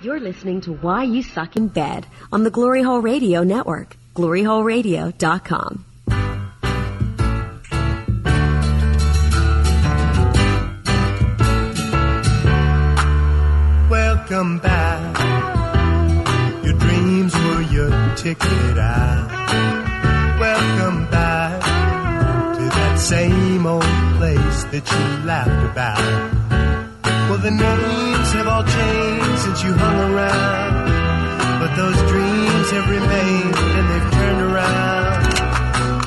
You're listening to Why You Suck in Bed on the Glory Hole Radio Network, gloryholeradio.com. Welcome back. Your dreams were your ticket out. Welcome back to that same old place that you laughed about. Well, the names have all changed since you hung around, but those dreams have remained and they've turned around.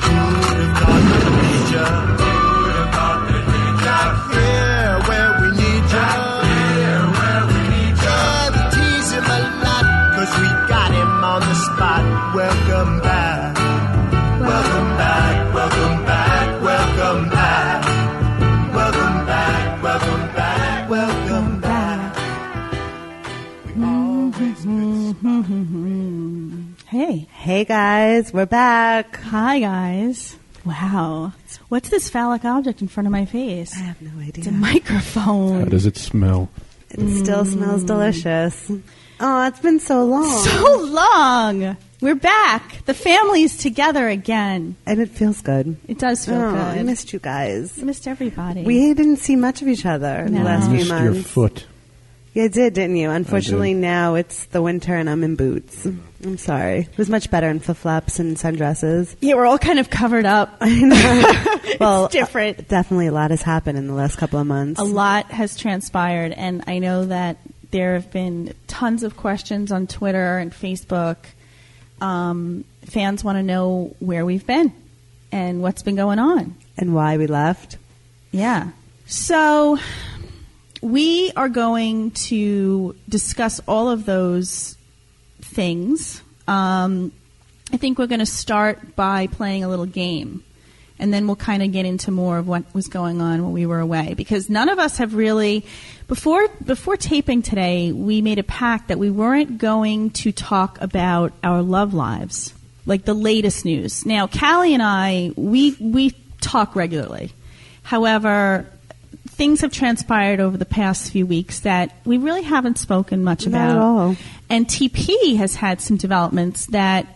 Who'd have thought that we'd ya? Who'd have thought that we'd ya? Not here where we need ya. Not here where we need ya. Yeah, we tease him a lot, 'cause we got him on the spot. Welcome back. Welcome back. Welcome back. Welcome back. Welcome back. Welcome back. Welcome back. We always Hey guys, we're back. Hi guys. Wow. What's this phallic object in front of my face? I have no idea. It's a microphone. How does it smell? It still smells delicious. Oh, it's been so long. So long. We're back. The family's together again. And it feels good. It does feel good. I missed you guys. I missed everybody. We didn't see much of each other in the last few missed months. your foot. You did, didn't you? Unfortunately, now it's the winter and I'm in boots. I'm sorry. It was much better in flip-flops and sundresses. Yeah, we're all kind of covered up. I know. Well, it's different. Definitely a lot has happened in the last couple of months. A lot has transpired, and I know that there have been tons of questions on Twitter and Facebook. Fans want to know where we've been and what's been going on. And why we left. Yeah. So we are going to discuss all of those things. I think we're going to start by playing a little game, and then we'll kind of get into more of what was going on when we were away, because none of us have really, before taping today, we made a pact that we weren't going to talk about our love lives, like the latest news. Now, Callie and I, we talk regularly. However, things have transpired over the past few weeks that we really haven't spoken much about. Not at all. And TP has had some developments that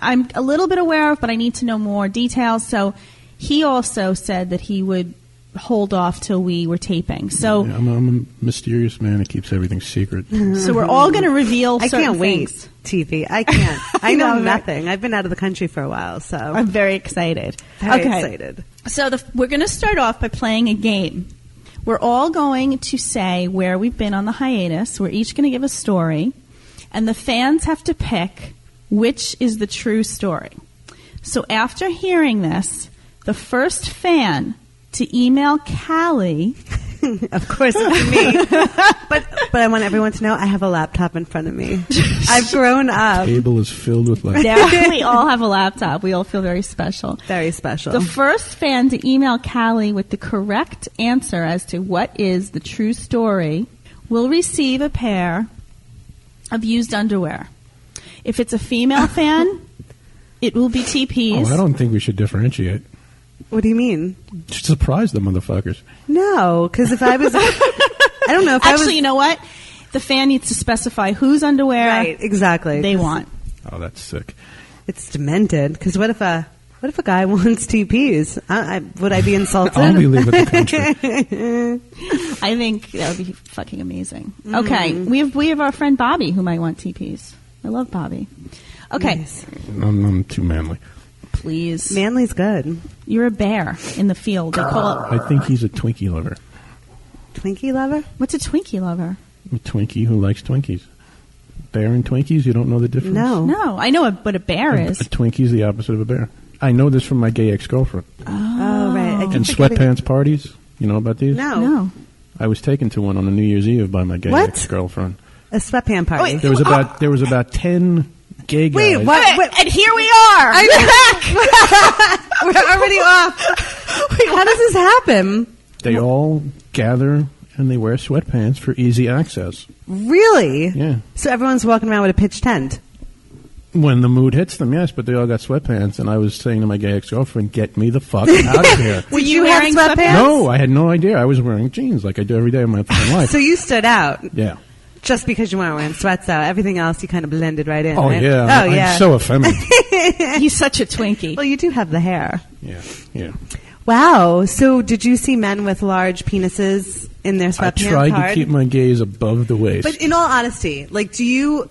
I'm a little bit aware of, but I need to know more details. So he also said that he would hold off till we were taping. So Yeah, I'm a mysterious man that keeps everything secret. So we're all going to reveal certain I can't wait, things. TV. I can't. I know nothing. I've been out of the country for a while, so I'm very excited. Very excited. So we're going to start off by playing a game. We're all going to say where we've been on the hiatus. We're each going to give a story, and the fans have to pick which is the true story. So after hearing this, the first fan to email Callie, of course it's me, but I want everyone to know I have a laptop in front of me. I've grown up. The table is filled with laptops. yeah, we all have a laptop. We all feel very special. Very special. The first fan to email Callie with the correct answer as to what is the true story will receive a pair of used underwear. If it's a female fan, it will be TP's. Oh, I don't think we should differentiate. What do you mean? Just surprise the motherfuckers. No, because if I was, I don't know. If Actually, I was, you know what? The fan needs to specify whose underwear right, exactly. they want. Oh, that's sick. It's demented. Because what if a guy wants TPs? Would I be insulted? I'll be leaving the country. I think that would be fucking amazing. Okay, we have our friend Bobby who might want TPs. I love Bobby. Okay, Nice. I'm too manly. please. Manly's good. You're a bear in the field. They call it. I think he's a Twinkie lover. Twinkie lover? What's a Twinkie lover? A Twinkie who likes Twinkies. Bear and Twinkies, you don't know the difference? No, I know what a bear is. A Twinkie is the opposite of a bear. I know this from my gay ex-girlfriend. Oh, right. I keep And forgetting- sweatpants parties. You know about these? No. I was taken to one on a New Year's Eve by my gay What? ex-girlfriend. A sweatpant party. Wait. There was about 10 gay guys. Wait, what? And here we are. We're already off. How does this happen? They all gather and they wear sweatpants for easy access. Really? Yeah. So everyone's walking around with a pitch tent. When the mood hits them, yes, but they all got sweatpants, and I was saying to my gay ex-girlfriend, get me the fuck out of here. Were Did you have wearing sweatpants? No, I had no idea. I was wearing jeans like I do every day of my fucking life. So you stood out. Yeah. Just because you weren't wearing sweats, though. Everything else you kind of blended right in. Oh, right? yeah. Oh, yeah. I'm so effeminate. He's such a Twinkie. Well, you do have the hair. Yeah. Wow. So did you see men with large penises in their sweatpants? I tried hard? to keep my gaze above the waist. But in all honesty, like, do you...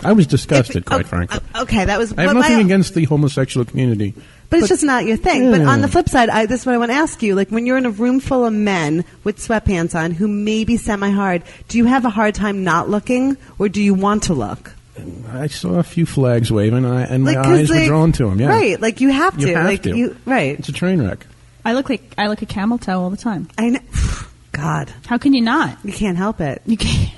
I was disgusted, quite frankly. Okay, that was... I have nothing against the homosexual community. But it's just not your thing. But Yeah. on the flip side, this is what I want to ask you. Like, when you're in a room full of men with sweatpants on who may be semi-hard, do you have a hard time not looking, or do you want to look? I saw a few flags waving, and my Like, 'cause, eyes were like- drawn to them. Yeah, Right, like you have to. You have like, to. Right. It's a train wreck. I look like a camel toe all the time. I know. God, How can you not? you can't help it. You can't.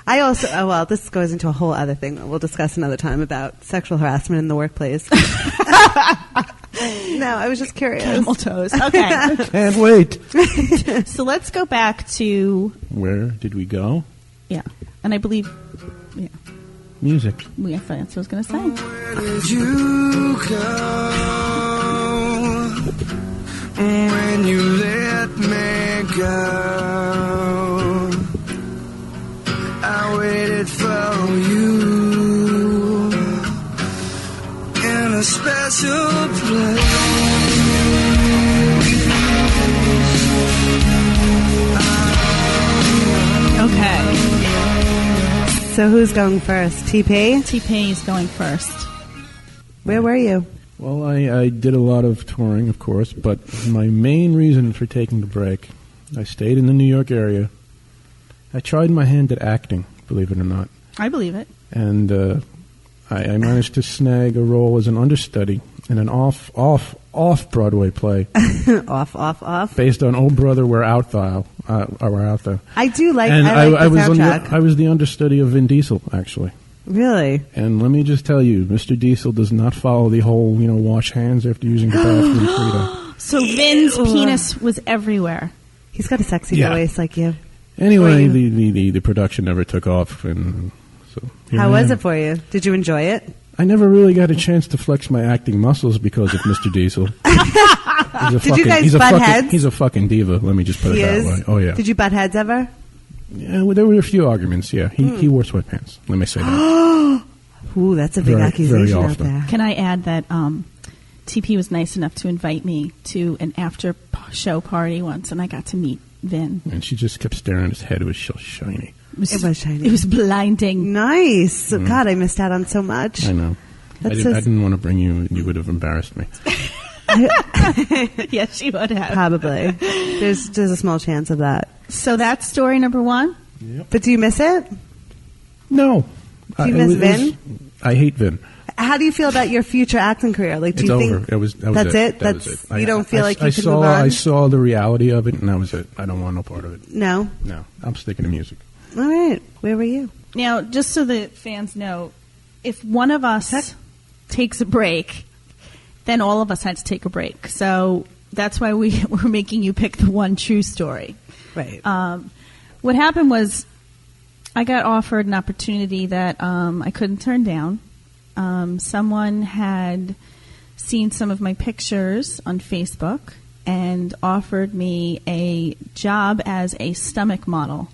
I also, this goes into a whole other thing that we'll discuss another time about sexual harassment in the workplace. No, I was just curious. Camel toes. Okay. Can't wait. So let's go back to, Where did we go? yeah. And I believe, yeah. Music. That's what I was going to say. Where did you go when you let me go? I waited for you in a special place. Okay. So who's going first? TP? T-Pain is going first. Where were you? Well, I did a lot of touring, of course, but my main reason for taking the break, I stayed in the New York area. I tried my hand at acting, believe it or not, I believe it. and I managed to snag a role as an understudy in an off Broadway play off. based on "Oh Brother, We're Out Thou." We're out there. I do like. And I like the was soundtrack. I was the understudy of Vin Diesel, actually. Really? And let me just tell you, Mr. Diesel does not follow the whole, wash hands after using the bathroom freedom. So Vin's penis was everywhere. He's got a sexy Yeah. voice like you. Anyway, Or the production never took off, and so here How I was am. it for you? Did you enjoy it? I never really got a chance to flex my acting muscles because of Mr. Diesel. Did you guys butt heads? He's a fucking diva. Let me just put He it that is. way. Oh yeah. Did you butt heads ever? Yeah, well, there were a few arguments. Yeah, he wore sweatpants. Let me say that. Ooh, that's a big Very accusation out often. there. Can I add that TP was nice enough to invite me to an after-show party once, and I got to meet Vin. And she just kept staring at his head. It was so shiny. It was shiny. It was blinding. Nice. God, I missed out on so much. I know. I That's didn't want to bring you. You would have embarrassed me. Yes, she would have. Probably. There's a small chance of that. So that's story number one. But do you miss it? No. Do you miss Vin? I hate Vin. How do you feel about your future acting career? Like, do It's you over. think That was that's it? That was it. You don't feel like you can saw, move on? I saw the reality of it, and that was it. I don't want no part of it. No. No, I'm sticking to music. All right. Where were you? Now, just so the fans know, if one of us takes a break, then all of us had to take a break. So that's why we're making you pick the one true story. Right. What happened was I got offered an opportunity that I couldn't turn down. Someone had seen some of my pictures on Facebook and offered me a job as a stomach model.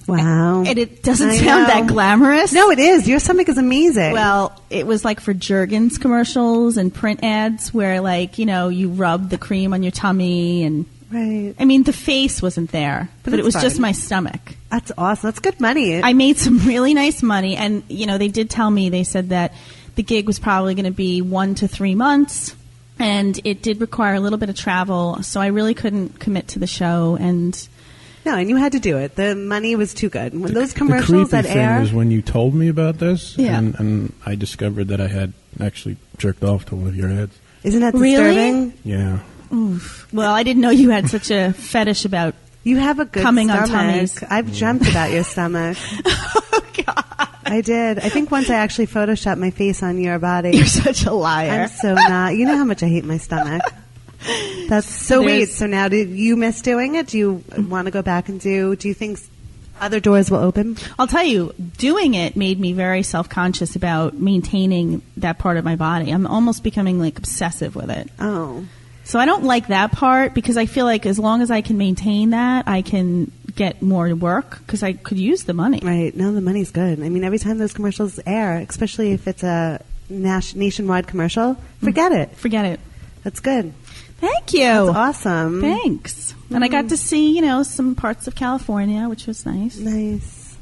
Wow. And it doesn't I sound know. that glamorous. No, it is. Your stomach is amazing. Well, it was like for Jergens commercials and print ads where, like, you rub the cream on your tummy and... right. I mean, the face wasn't there, but it that's was just fine. my stomach. That's awesome. That's good money. I made some really nice money, and, they did tell me, they said that the gig was probably going to be 1 to 3 months, and it did require a little bit of travel, so I really couldn't commit to the show, and... No, and you had to do it. The money was too good. When those The commercials creepy that thing air... was when you told me about this, Yeah. and I discovered that I had actually jerked off to one of your ads. Isn't that Really? disturbing? Yeah. Well, I didn't know you had such a fetish about... You have a good Coming on stomach. tummies. I've dreamt about your stomach. Oh, God. I did. I think once I actually photoshopped my face on your body. You're such a liar. I'm so not. You know how much I hate my stomach. That's so There's- wait. So now, do you miss doing it? Do you want to go back and do? Do you think other doors will open? I'll tell you, doing it made me very self-conscious about maintaining that part of my body. I'm almost becoming, like, obsessive with it. Oh, So I don't like that part because I feel like as long as I can maintain that, I can get more work because I could use the money. Right. No, the money's good. I mean, every time those commercials air, especially if it's a nationwide commercial, forget it. Forget it. That's good. Thank you. That's awesome. Thanks. And I got to see, some parts of California, which was nice. Nice.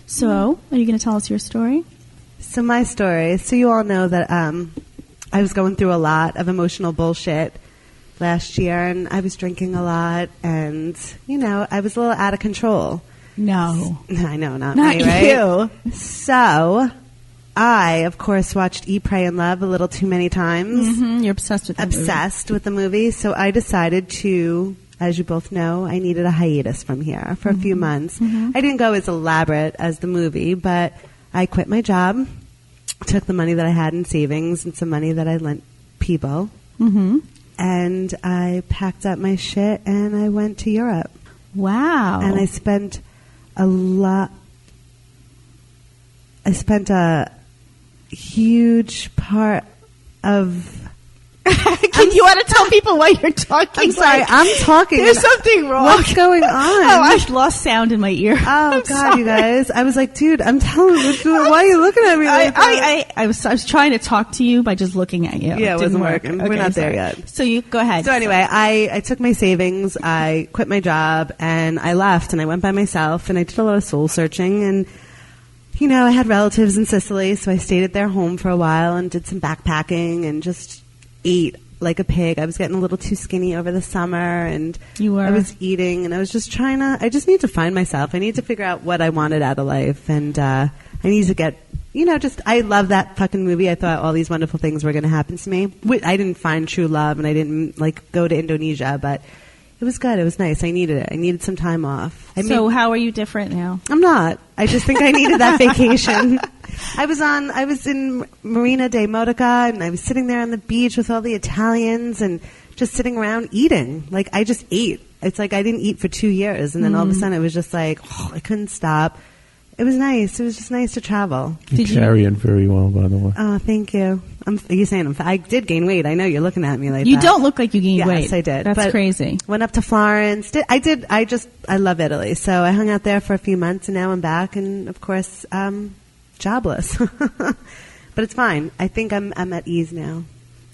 So, are you going to tell us your story? So my story. So you all know that I was going through a lot of emotional bullshit last year, and I was drinking a lot, and I was a little out of control. No, I know, not not me, right? you. So I, of course, watched Eat, Pray, and Love a little too many times. Mm-hmm. You're obsessed with that movie. With the movie. So I decided to, as you both know, I needed a hiatus from here for a few months. Mm-hmm. I didn't go as elaborate as the movie, but I quit my job, took the money that I had in savings and some money that I lent people, and I packed up my shit and I went to Europe. Wow. And I spent a huge part of... You want to tell people why you're talking? I'm sorry, I'm talking. There's something wrong. What's going on? I lost sound in my ear. Oh, God, you guys. I was like, dude, I'm telling you, why are you looking at me like that? I was trying to talk to you by just looking at you. Yeah, it wasn't work. working. Okay, We're not there yet. So you go ahead. So anyway, I took my savings, I quit my job, and I left, and I went by myself, and I did a lot of soul searching, and I had relatives in Sicily, so I stayed at their home for a while and did some backpacking and just ate like a pig. I was getting a little too skinny over the summer, and you were. I was eating, and I was just I just need to find myself. I need to figure out what I wanted out of life, and I need to get, I love that fucking movie. I thought all these wonderful things were going to happen to me. I didn't find true love, and I didn't go to Indonesia, but it was good. It was nice. I needed it. I needed some time off. How are you different now? I'm not. I just think I needed that vacation. I was in Marina de Modica, and I was sitting there on the beach with all the Italians and just sitting around eating. Like, I just ate. It's like I didn't eat for 2 years, and then all of a sudden it was just like, I couldn't stop. It was nice. It was just nice to travel. You carry it very well, by the way. Oh, thank you. You're saying I did gain weight. I know you're looking at me like you that. You don't look like you gained weight. Yes, I did. That's crazy. Went up to Florence. I love Italy. So I hung out there for a few months, and now I'm back, and of course, jobless. But it's fine. I think I'm at ease now.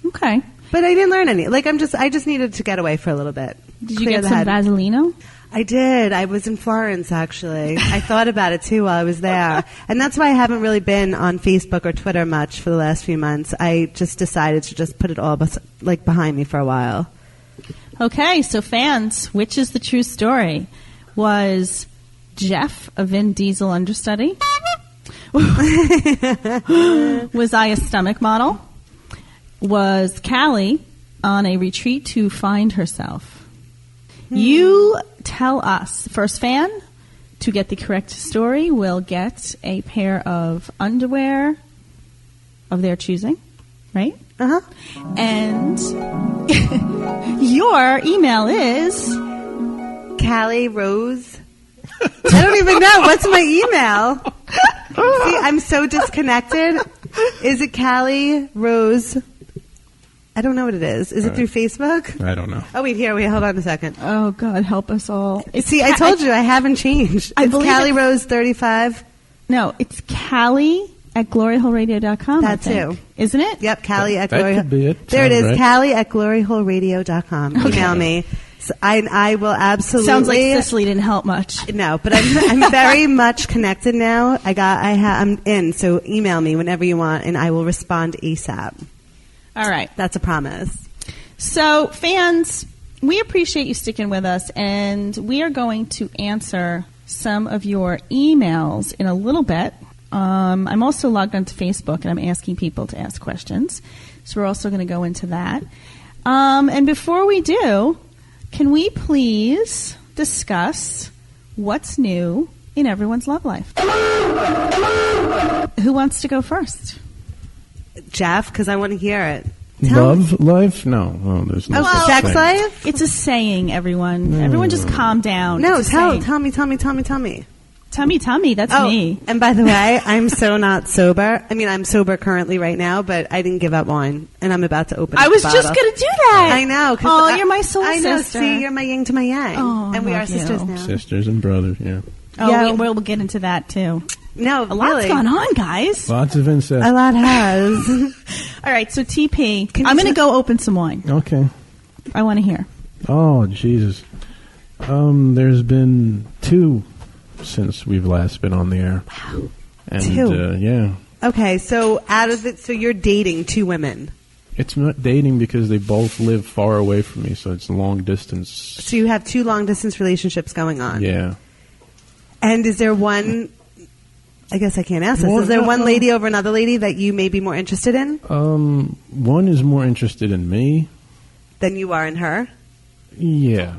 Okay. But I didn't learn any. I just needed to get away for a little bit. Did you get some Vaseline? I did. I was in Florence, actually. I thought about it, too, while I was there. And that's why I haven't really been on Facebook or Twitter much for the last few months. I just decided to just put it all behind me for a while. Okay, so fans, which is the true story? Was Jeff a Vin Diesel understudy? Was I a stomach model? Was Callie on a retreat to find herself? You tell us. First fan to get the correct story will get a pair of underwear of their choosing, right? Uh-huh. And your email is Callie Rose. I don't even know. What's my email? See, I'm so disconnected. Is it Callie Rose? I don't know what it is. Is it through Facebook? I don't know. Oh, wait, hold on a second. Oh, God, help us all. See, I told you I haven't changed. It's Callie Rose 35. No, it's Callie at gloryholeradio.com. That too. Isn't it? Yep, Callie at That could be it. There it is, Right. Callie at gloryholeradio.com. Okay. Email me. So I will absolutely. Sounds like Cicely didn't help much. No, but I'm very much connected now. I'm in, so email me whenever you want, and I will respond ASAP. All right. That's a promise. So, fans, we appreciate you sticking with us, and we are going to answer some of your emails in a little bit. I'm also logged onto Facebook, and I'm asking people to ask questions. So we're also going to go into that. And before we do, can we please discuss what's new in everyone's love life? Who wants to go first? Jeff, because I want to hear it. Love life? No. Oh, there's no such sex thing. life? It's a saying, everyone. Everyone just calm down. No, It's a saying. tell me. Tummy, that's me. And by the way, I'm so not sober. I mean, I'm sober currently right now, but I didn't give up wine, and I'm about to open. I was the bottle. just going to do that. I know. Oh, you're my soul I know. sister. See, you're my yin to my yang, Oh, and we I are love you. sisters now. Sisters and brothers, yeah. Oh, Yeah. we'll get into that too. No, A lot's really. gone on, guys. Lots of incest. A lot has. All right, so TP, Can I'm you going to go open some wine. Okay. I want to hear. Oh, Jesus. There's been 2 since we've last been on the air. Wow. And, 2? Yeah. Okay, so out of it, so you're dating 2 women. It's not dating because they both live far away from me, so it's long distance. So you have 2 long distance relationships going on. Yeah. And is there one? I guess I can't ask this. Well, Is there no, one no. lady over another lady that you may be more interested in One is more interested in me. than you are in her? Yeah.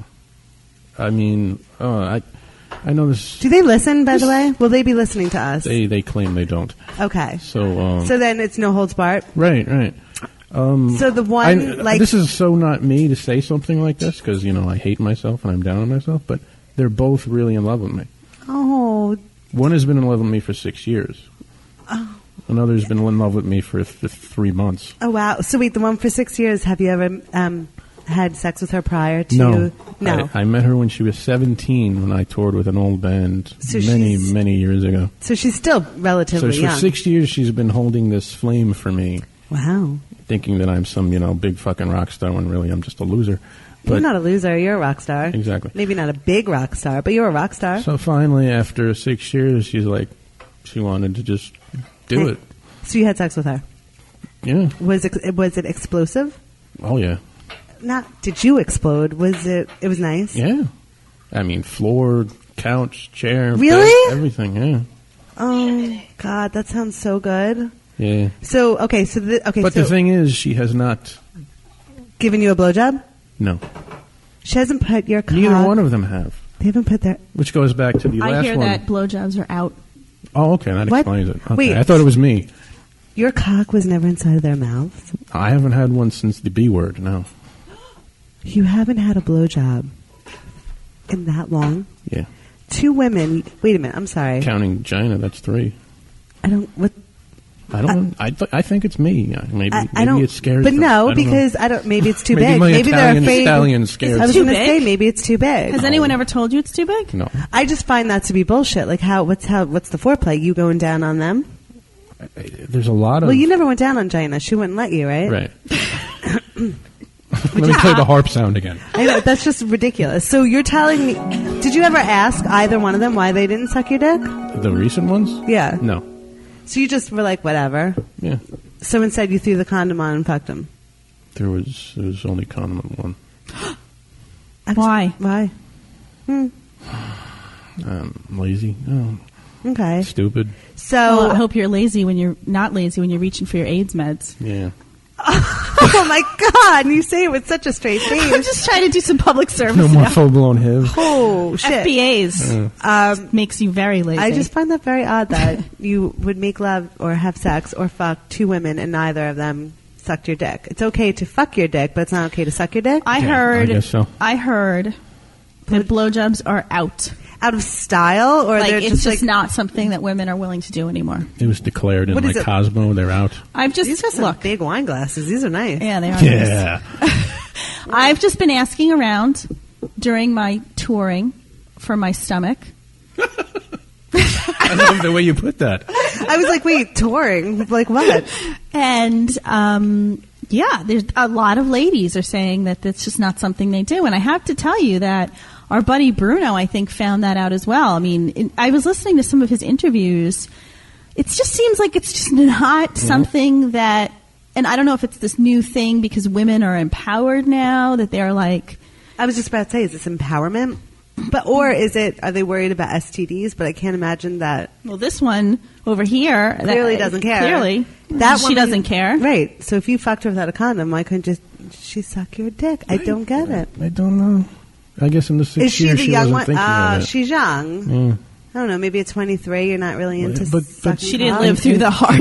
I mean, I know this. Do they listen? By the way, will they be listening to us? They claim they don't. Okay. So So then it's no holds barred. right. So the one this is so not me to say something like this because I hate myself and I'm down on myself, but they're both really in love with me. Oh. One has been in love with me for 6 years. Oh. Another's been in love with me for 3 months. Oh wow. So wait, the one for 6 years. Have you ever had sex with her prior to? No. No. I met her when she was 17 when I toured with an old band So many years ago. So she's still relatively So for young. 6 years she's been holding this flame for me, Wow. thinking that I'm some big fucking rock star when really I'm just a loser. You're not a loser. You're a rock star. Exactly. Maybe not a big rock star, but you're a rock star. So finally, after 6 years, she's like, she wanted to just do it. So you had sex with her. Yeah. Was it explosive? Oh yeah. Not. Did you explode? Was it? It was nice. Yeah. I mean, floor, couch, chair, Really? bed, everything. Yeah. Oh God, that sounds so good. Yeah. So okay, But the thing is, she has not. Given you a blowjob? No. She hasn't put your cock. Neither one of them have. They haven't put their. Which goes back to the I last hear one. that blowjobs are out. Oh, okay. That What? explains it. Okay. Wait. I thought it was me. Your cock was never inside of their mouths. I haven't had one since the B word. No. You haven't had a blowjob in that long. Yeah. 2 women. Wait a minute. I'm sorry. Counting China, that's 3. I don't. What? I don't. I think it's me. Maybe I don't. it scares But them. no, I don't know. because I don't. Maybe it's too Maybe big. my Maybe they're afraid. Italian scares I was Too going to big? say maybe it's too big. Has anyone ever told you it's too big? No. I just find that to be bullshit. Like what's the foreplay? You going down on them? There's a lot of. Well, you never went down on Gina. She wouldn't let you, right? Right. Let me play the harp sound again. I know, that's just ridiculous. So you're telling me, did you ever ask either one of them why they didn't suck your dick? The recent ones? Yeah. No. So you just were like, whatever. Yeah. So instead you threw the condom on and fucked him. There was only condom in one. Why? Why? Lazy. Oh, Okay. stupid. So, Well, I hope you're lazy when you're not lazy when you're reaching for your AIDS meds. Yeah. oh my God, and you say it with such a straight I'm face. just trying to do some public service. No more now. full-blown HIV. Oh, shit. FBAs makes you very lazy. I just find that very odd that you would make love or have sex or fuck 2 women and neither of them sucked your dick. It's okay to fuck your dick, but it's not okay to suck your dick? I Yeah, heard. I guess so. I heard that blowjobs are out. Out of style? Or Like they're it's just like, not something that women are willing to do anymore. It was declared in What is like it? Cosmo. They're out. I've just These are some look. big wine glasses. These are nice. Yeah, they are. Yeah. I've just been asking around during my touring for my stomach. I love the way you put that. I was like, wait, touring? Like what? And yeah, there's a lot of ladies are saying that that's just not something they do. And I have to tell you that our buddy Bruno, I think, found that out as well. I mean, I was listening to some of his interviews. It just seems like it's just not something that, and I don't know if it's this new thing because women are empowered now, that they're like, I was just about to say, is this empowerment? But or is it? Are they worried about STDs? But I can't imagine that. well, this one over here Clearly doesn't care. Clearly, That she woman- doesn't care. Right. So if you fucked her without a condom, why couldn't she suck your dick? I don't get it. I don't know. I guess in the 6 Is she years the she young wasn't one? thinking of it. She's young. Yeah. I don't know, maybe at 23 you're not really into But sucking She didn't cock. live through the hard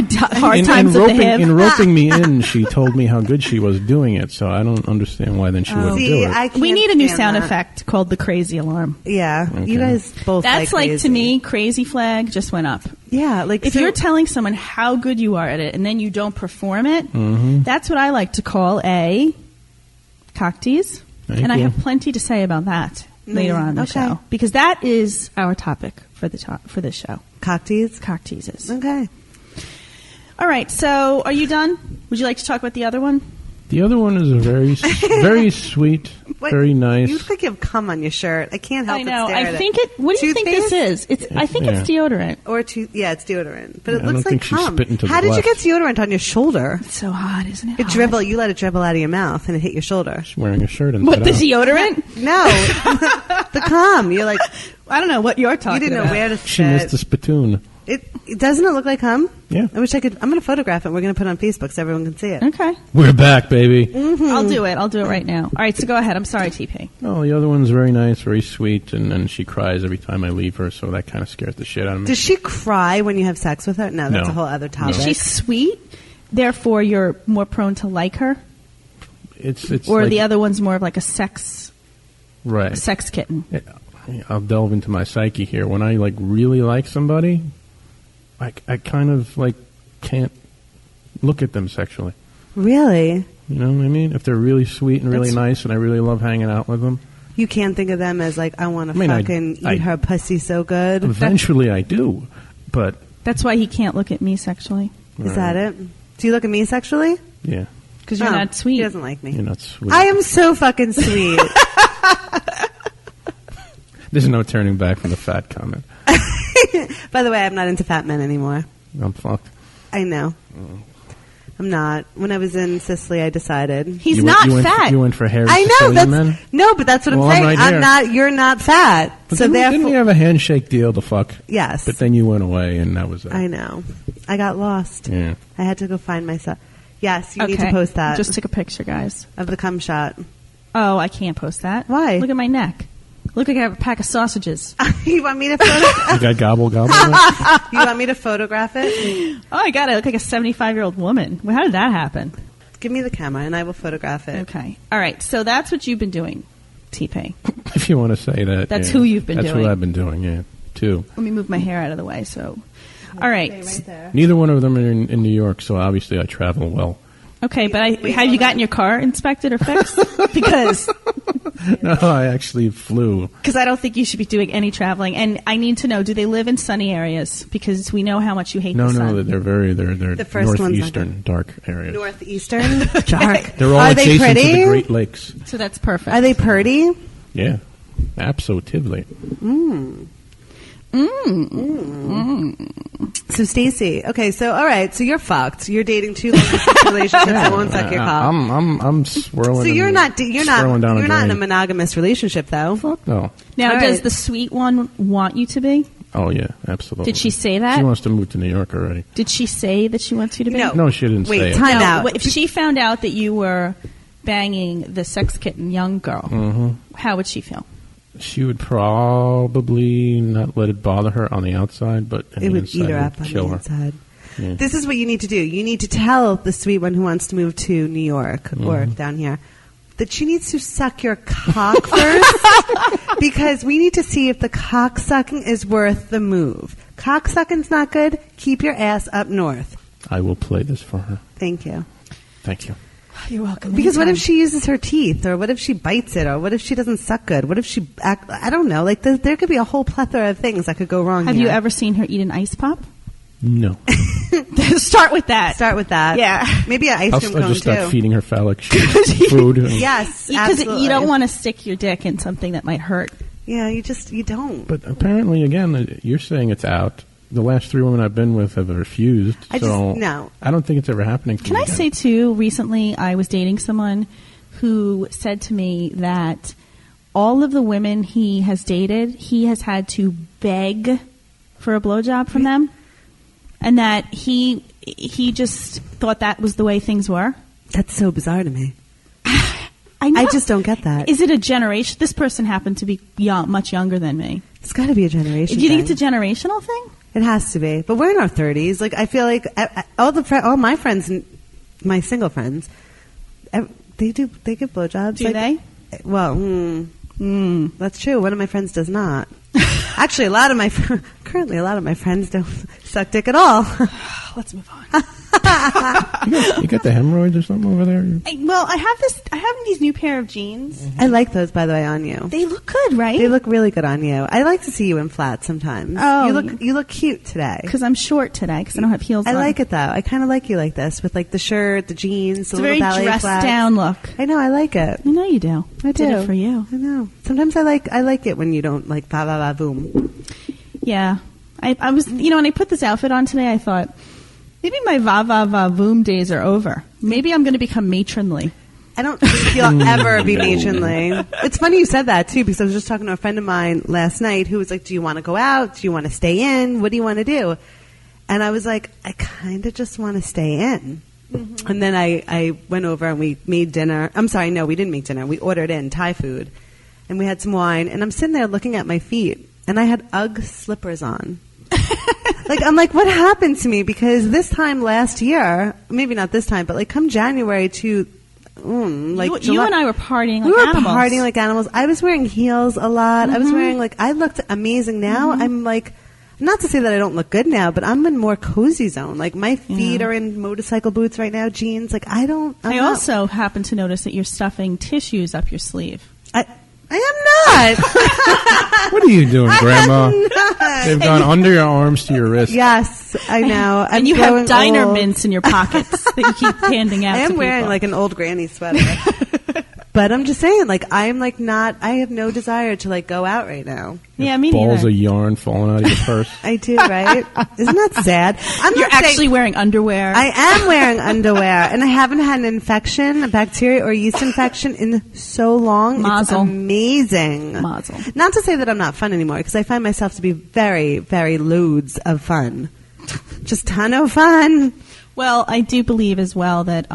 in times of the hip. In roping me in, she told me how good she was doing it, so I don't understand why then she wouldn't See, do it. I can't We need a new stand sound that. effect called the crazy alarm. Yeah, Okay. you guys both That's like to crazy. me, crazy flag just went up. Yeah, like If so- you're telling someone how good you are at it and then you don't perform it, that's what I like to call a cocktease. Thank And I you. have plenty to say about that later on in the Okay. show. Because that is our topic for for this show. cocktease. Cock teases. Okay. All right, so are you done? Would you like to talk about the other one? The other one is a very sweet, Wait, very nice. You look like you have cum on your shirt. I can't help I know. but stare at I think it. What do you think this Toothpaste? is? I think it's Yeah. deodorant. Or yeah, it's deodorant, but it I don't looks like think she cum. spit into the How did you left. get deodorant on your shoulder? It's so hot, isn't it? It hot? dribble. You let it dribble out of your mouth, and it hit your shoulder. She's wearing a shirt and What, the deodorant? No, the cum. You're like I don't know what you're talking you didn't know about. where to She missed the sit. spittoon. It doesn't it look like cum? Yeah. I wish I could. I'm going to photograph it. We're going to put it on Facebook so everyone can see it. Okay. We're back, baby. I'll do it. I'll do it right now. All right, so go ahead. I'm sorry, TP. Oh, the other one's very nice, very sweet, and then she cries every time I leave her, so that kind of scares the shit out of me. Does she cry when you have sex with her? No, that's No. a whole other topic. Is she sweet? Therefore, you're more prone to like her? It's Or like, the other one's more of like a sex right. kitten? I'll delve into my psyche here. When I really like somebody, I kind of can't look at them sexually. Really? You know what I mean? If they're really sweet and really That's- nice, and I really love hanging out with them, You can't think of them as like I want to I mean, fucking I- eat her pussy so good. eventually I do. But That's why he can't look at me sexually. Is that it? Do you look at me sexually? yeah, Because you're Oh, not sweet. He doesn't like me. you're not sweet. I am so fucking sweet. There's no turning back from the fat comment. By the way, I'm not into fat men anymore. I'm fucked. I know. I'm not. When I was in Sicily, I decided. He's You not went, fat. You went for hairy I know. Sicilian That's men? no, but that's what Well, I'm saying. I'm right here. not. You're not fat. But so didn't we therefore, have a handshake deal to fuck? yes. But then you went away, and that was it. I know. I got lost. Yeah. I had to go find myself. Yes, you need Okay. to post that Just took a picture, guys. of the cum shot. Oh, I can't post that. Why? Look at my neck. Look like I have a pack of sausages. You want me to photo- You got gobble gobble? You want me to photograph it? Oh, I got it. I look like a 75-year-old woman. Well, how did that happen? Give me the camera and I will photograph it. Okay. All right. So that's what you've been doing, T-Pay. If you want to say that. That's yeah. who you've been That's doing. what I've been doing, yeah, too. Let me move my hair out of the way. So, all right. Neither one of them are in New York, so obviously I travel well. Okay, but have you gotten your car inspected or fixed? Because No, I actually flew. I don't think you should be doing any traveling. And I need to know, do they live in sunny areas? Because we know how much you hate No, the sun. no, they're The first one's not northeastern dark areas. Northeastern? Dark. They're all Are they adjacent to pretty? the Great Lakes. So that's perfect. Are they pretty? Yeah, absolutely. So Stacy, okay, so all right, so you're fucked. You're dating two long-distance relationships that won't suck your cock. I'm swirling. So you're not swirling down you're not in a drain. monogamous relationship though. Fuck no. Now, All does right. the sweet one want you to be? Oh yeah, absolutely. Did she say that? She wants to move to New York already. Did she say that she wants you to be? No. No, she didn't Wait, say it. time No, out. If she found out that you were banging the sex kitten young girl, Mm-hmm. how would she feel? She would probably not let it bother her on the outside, but on It the would inside eat her it up would on kill the her. inside. Yeah. This is what you need to do. You need to tell the sweet one who wants to move to New York or down here that she needs to suck your cock first because we need to see if the cock sucking is worth the move. Cock sucking's not good. Keep your ass up north. I will play this for her. Thank you. Thank you. You're welcome. Because what if she uses her teeth, or what if she bites it, or what if she doesn't suck good? What if she I don't know. Like there could be a whole plethora of things that could go wrong. Have here. you ever seen her eat an ice pop? No. Start with that. Start with that? Yeah. Maybe an ice I'll cream cone just start too. feeding her phallic food. and- Yes, Because absolutely. you don't want to stick your dick in something that might hurt. Yeah, you don't. But apparently, again, you're saying it's out. The last 3 women I've been with have refused. No. I don't think it's ever happening to Can me I again. say, too, recently I was dating someone who said to me that all of the women he has dated, he has had to beg for a blowjob from them, and that he just thought that was the way things were. That's so bizarre to me. I know. I just don't get that. Is it a generation? This person happened to be young, much younger than me. It's got to be a generation Do you think thing. it's a generational thing? It has to be. But we're in our 30s. Like, I feel like all my friends, my single friends, they give blowjobs. Do they? Well, that's true. One of my friends does not. Actually, currently a lot of my friends don't suck dick at all. Let's move on. You got the hemorrhoids or something over there? I have these new pair of jeans. I like those, by the way, on you. They look good, right? They look really good on you. I like to see you in flats sometimes. Oh. You look cute today. Because I'm short today, because I don't have heels on. I like it, though. I kind of like you like this, with like the shirt, the jeans, It's the a little very ballet dressed flats. down look. I know, I like it. I know you do. I do. Did it for you. I know. Sometimes I like it when you don't like ba ba ba boom. Yeah. I was, when I put this outfit on today, I thought, maybe my va va va boom days are over. Maybe I'm going to become matronly. I don't think you'll ever be matronly. It's funny you said that, too, because I was just talking to a friend of mine last night who was like, do you want to go out? Do you want to stay in? What do you want to do? And I was like, I kind of just want to stay in. Mm-hmm. And then I went over and we made dinner. I'm sorry, no, we didn't make dinner. We ordered in Thai food. And we had some wine. And I'm sitting there looking at my feet. And I had UGG slippers on. I'm like, what happened to me? Because this time last year, maybe not this time, but like come January to, like you and I were partying like we were animals. partying like animals. I was wearing heels a lot. Mm-hmm. I was wearing I looked amazing now. Mm-hmm. I'm like, not to say that I don't look good now, but I'm in more cozy zone. Like my feet are in motorcycle boots right now, jeans. Like I also happen to notice that you're stuffing tissues up your sleeve. I am not. What are you doing, Grandma? They've gone under your arms to your wrists. Yes, I know. And you have diner mints in your pockets that you keep handing out to people. I am wearing like an old granny sweater. But I'm just saying, I'm I have no desire to go out right now. Yeah, me balls neither. of yarn falling out of your purse. I do, right? Isn't that sad? You're actually wearing underwear. I am wearing underwear, and I haven't had an infection, a bacteria or yeast infection in so long. Mazel. It's amazing. Mazel. Not to say that I'm not fun anymore, because I find myself to be very, very loads of fun. Just ton of fun. Well, I do believe as well that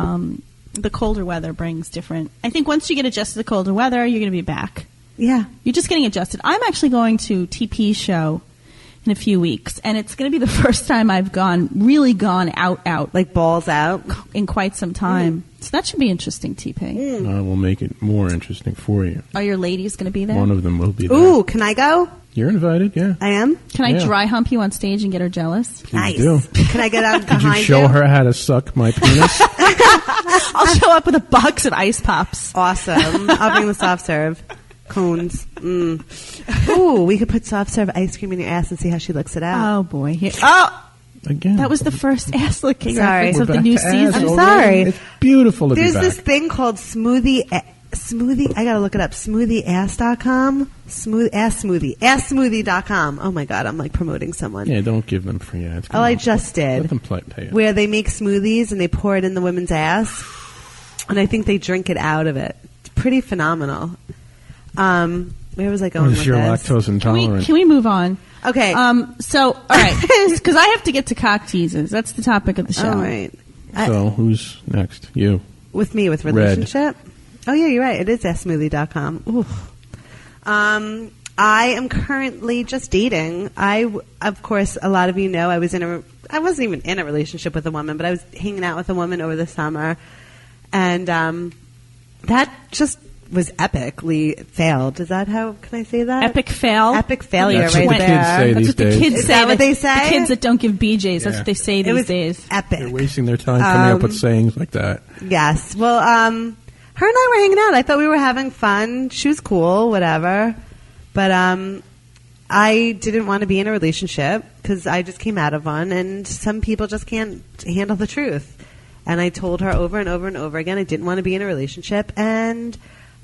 the colder weather brings different. I think once you get adjusted to the colder weather, you're going to be back. Yeah. You're just getting adjusted. I'm actually going to TP's show in a few weeks, and it's going to be the first time I've really gone out. Like balls out? In quite some time. So that should be interesting, TP. We'll make it more interesting for you. Are your ladies going to be there? One of them will be there. Ooh, can I go? You're invited, yeah. I am? Can I dry hump you on stage and get her jealous? Please Nice. do. Can I get out Did behind you show her how to suck my penis? I'll show up with a box of ice pops. Awesome. I'll bring the soft serve. Cones. Ooh, we could put soft serve ice cream in your ass and see how she licks it out. Oh, boy. Oh! Again. That was the first ass licking Sorry. reference of We're the back new to ass season. I'm already. sorry. It's beautiful to There's be back. this thing called smoothie. I gotta look it up. SmoothieAss.com. Ass smoothie.com. Oh my god, I'm like promoting someone. Yeah, don't give them free ads. Oh, I just did. Let them pay it. Where they make smoothies and they pour it in the women's ass, and I think they drink it out of it. It's pretty phenomenal. Where was I going with You're this? lactose intolerant. Can we move on? Okay. So, all right. Because I have to get to cockteases. That's the topic of the show. All right. So, who's next? You. With me, with relationship? Oh, yeah, you're right. It is assmoothie.com. Ooh. I am currently just dating. Of course, a lot of you know I wasn't even in a relationship with a woman, but I was hanging out with a woman over the summer. And that just was epically failed. Is that how, can I say that? Epic fail? Epic failure That's right what the there. kids say That's these what the days. kids Is say. that what they say? The kids that don't give BJs. That's Yeah. what they say It these was days. epic. They're wasting their time coming up with sayings like that. Yes. Well, her and I were hanging out. I thought we were having fun. She was cool, whatever. But I didn't want to be in a relationship because I just came out of one, and some people just can't handle the truth. And I told her over and over and over again I didn't want to be in a relationship, and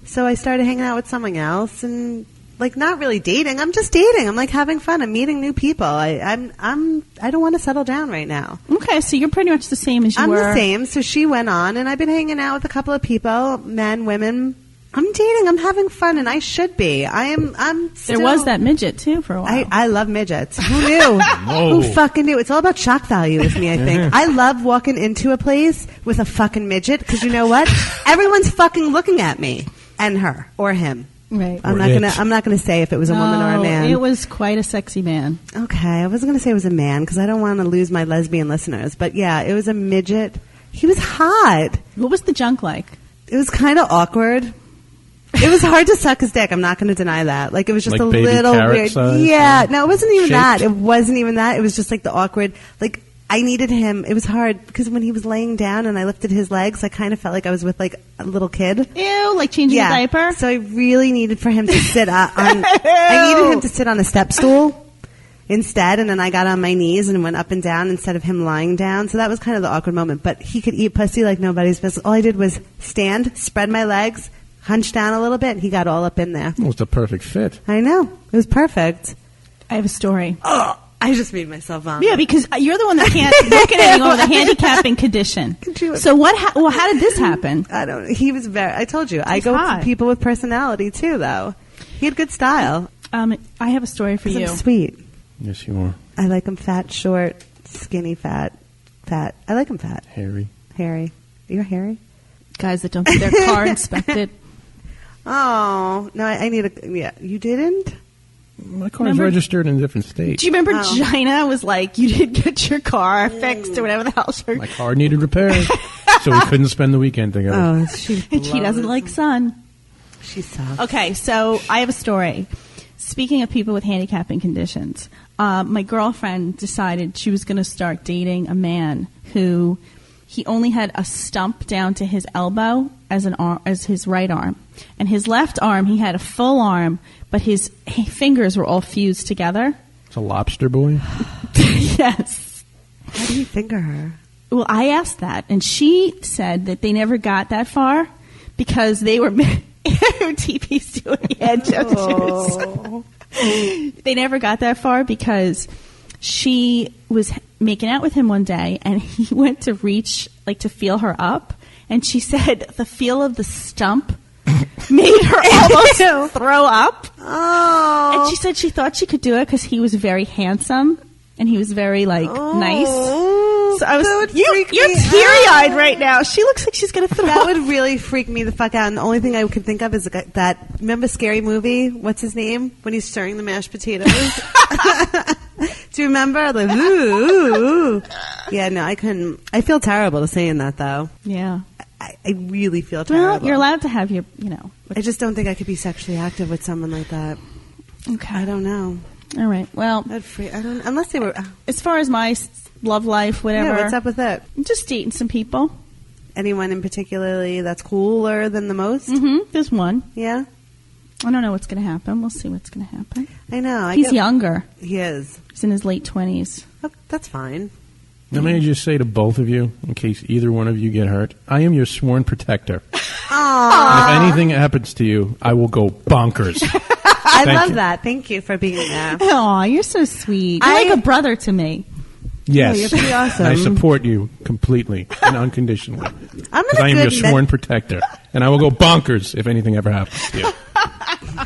so I started hanging out with someone else, and like not really dating. I'm just dating. I'm like having fun. I'm meeting new people. I don't want to settle down right now. Okay, so you're pretty much the same as you I'm were. the same. So she went on, and I've been hanging out with a couple of people, men, women. I'm dating. I'm having fun, and I should be. I'm still, There was that midget, too, for a while. I love midgets. Who knew? Who fucking knew? It's all about shock value with me, I think. I love walking into a place with a fucking midget, because you know what? Everyone's fucking looking at me. And her. Or him. Right. I'm not gonna say if it was a woman or a man. It was quite a sexy man. Okay, I wasn't gonna say it was a man because I don't want to lose my lesbian listeners. But yeah, it was a midget. He was hot. What was the junk like? It was kind of awkward. It was hard to suck his dick. I'm not going to deny that. Like, it was just Like a baby little carrot weird. size, Yeah, no, it wasn't even shaped? that. It wasn't even that. It was just like the awkward. Like, I needed him. It was hard because when he was laying down and I lifted his legs, I kind of felt like I was with like a little kid. Ew, like changing a diaper? So I really needed for him to sit on. I needed him to sit on a step stool instead, and then I got on my knees and went up and down instead of him lying down. So that was kind of the awkward moment. But he could eat pussy like nobody's business. All I did was stand, spread my legs, hunch down a little bit, and he got all up in there. Well, it's a perfect fit. I know. It was perfect. I have a story. Oh, I just made myself vomit. Yeah, because you're the one that can't look at anyone with a handicapping condition. So how did this happen? I don't know. He was I told you. I go hot. to people with personality, too, though. He had good style. I have a story for 'Cause you. I'm sweet. Yes, you are. I like him fat, short, skinny, fat. I like him fat. Hairy. Hairy. You're hairy? Guys that don't get their car inspected. Oh, no, I need a... Yeah, you didn't? My car's registered in a different state. Do you remember Gina was like, you didn't get your car fixed or whatever the hell? My car needed repairs, so we couldn't spend the weekend together. Oh, And she doesn't like sun. She sucks. Okay, so I have a story. Speaking of people with handicapping conditions, my girlfriend decided she was going to start dating a man who he only had a stump down to his elbow as his right arm, and his left arm he had a full arm, but his fingers were all fused together. It's a lobster boy. Yes. How do you finger her? Well, I asked that, and she said that they never got that far because they were TP's doing head gestures. They never got that far because she was making out with him one day, and he went to reach, like, to feel her up, and she said the feel of the stump made her almost throw up. Oh. And she said she thought she could do it because he was very handsome and he was very nice. So I was you're teary-eyed right now. She looks like she's gonna throw That up. would really freak me the fuck out. And the only thing I could think of is that. Remember Scary Movie? What's his name when he's stirring the mashed potatoes? Do you remember? Like, ooh. Yeah, no, I couldn't. I feel terrible to saying that though. Yeah. I really feel terrible. Well, you're allowed to have your, I just don't think I could be sexually active with someone like that. Okay. I don't know. All right. Well, I don't unless they were. As far as my love life, whatever. Yeah, what's up with it? I'm just dating some people. Anyone in particularly that's cooler than the most? Mm-hmm. There's one. Yeah. I don't know what's going to happen. We'll see what's going to happen. I know. He's younger. He is. He's in his late 20s. Oh, that's fine. Let me just say to both of you, in case either one of you get hurt, I am your sworn protector. Aww. And if anything happens to you, I will go bonkers. I love you. that. Thank you for being there. Aw, you're so sweet. You're like a brother to me. Yes. Oh, you're pretty awesome. I support you completely and unconditionally. I'm Because I am your sworn protector. And I will go bonkers if anything ever happens to you.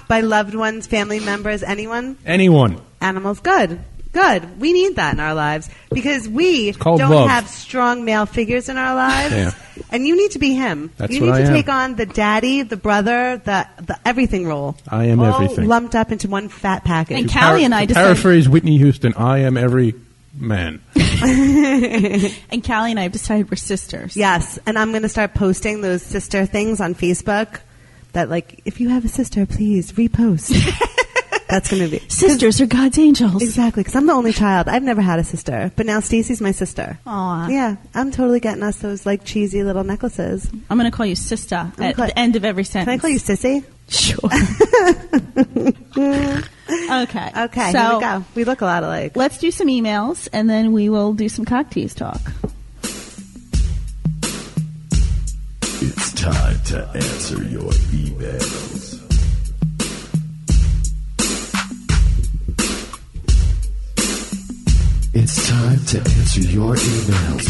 By loved ones, family members, anyone? Anyone. Animals. Good. Good. We need that in our lives because we don't love. have strong male figures in our lives. Yeah. And you need to be him. That's you what need I to am. take on the daddy, the brother, the everything role. I am all everything. lumped up into one fat package. And Callie and I To decided. paraphrase Whitney Houston, I am every man. And Callie and I have decided we're sisters. Yes, and I'm going to start posting those sister things on Facebook that, like, if you have a sister, please repost. That's going to be... Sisters are God's angels. Exactly, because I'm the only child. I've never had a sister, but now Stacy's my sister. Aw. Yeah, I'm totally getting us those, like, cheesy little necklaces. I'm going to call you sister at the end of every sentence. Can I call you Sissy? Sure. Okay. Okay, so here we go. We look a lot alike. let's do some emails, and then we will do some Cocktease talk. It's time to answer your emails. It's time to answer your emails.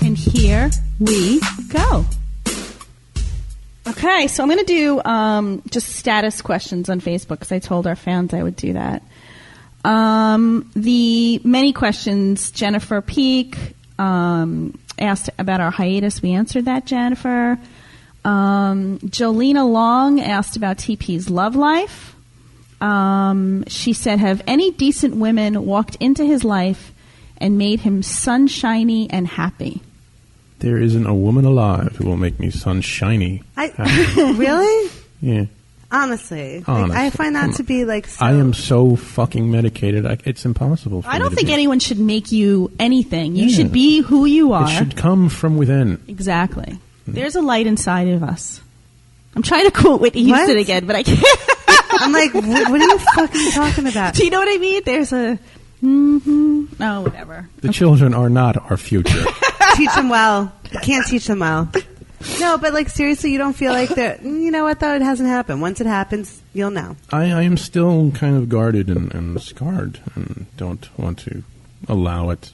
And here we go. Okay, so I'm going to do just status questions on Facebook because I told our fans I would do that. The many questions, Jennifer Peak asked about our hiatus. We answered that, Jennifer. Jolena Long asked about TP's love life. She said, have any decent women walked into his life and made him sunshiny and happy? There isn't a woman alive who will make me sunshiny. Really? Yeah. Honestly. Like, I find that to be like so... I am so fucking medicated. It's impossible for me. I don't to think be. anyone should make you anything. You Yeah. should be who you are. It should come from within. Exactly. There's a light inside of us. I'm trying to quote Whitney Houston again, but I can't. I'm like, what are you fucking talking about? Do you know what I mean? There's a... Oh, whatever. The children are not our future. Teach them well. You can't teach them well. No, but like seriously, you don't feel like that. You know what though? It hasn't happened. Once it happens, you'll know. I am still kind of guarded and scarred and don't want to allow it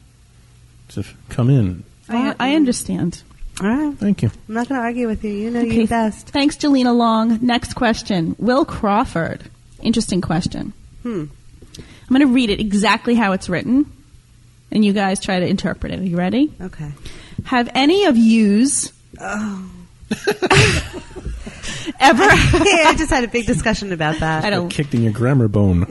to come in. I understand. All right. Thank you. I'm not going to argue with you. You know you best. Thanks, Jelena Long. Next question. Will Crawford. Interesting question. I'm going to read it exactly how it's written, and you guys try to interpret it. Are you ready? Okay. Have any of yous Oh. ever... Yeah, I just had a big discussion about that. I don't... Kicked in your grammar bone.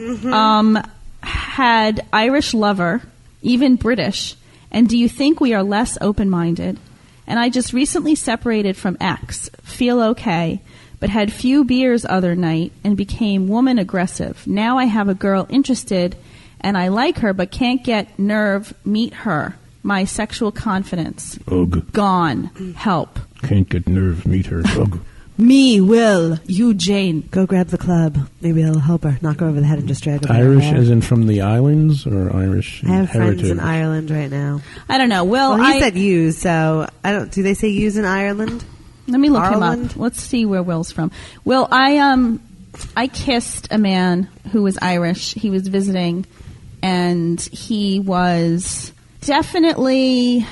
Had Irish lover, even British, and do you think we are less open-minded? And I just recently separated from ex, feel okay, but had few beers other night and became woman aggressive. Now I have a girl interested, and I like her, but can't get nerve meet her. My sexual confidence. Ugh. Gone. Help. Can't get nerve meet her. Ugh. Me, Will. You, Jane. Go grab the club. Maybe it'll help her. Knock her over the head and just drag her. Irish as in from the islands or Irish I have heritage? friends in Ireland right now. I don't know. Well, He said use, so I don't. Do they say use in Ireland? Let me look him Ireland? up. Let's see where Will's from. Will, I kissed a man who was Irish. He was visiting, and he was definitely,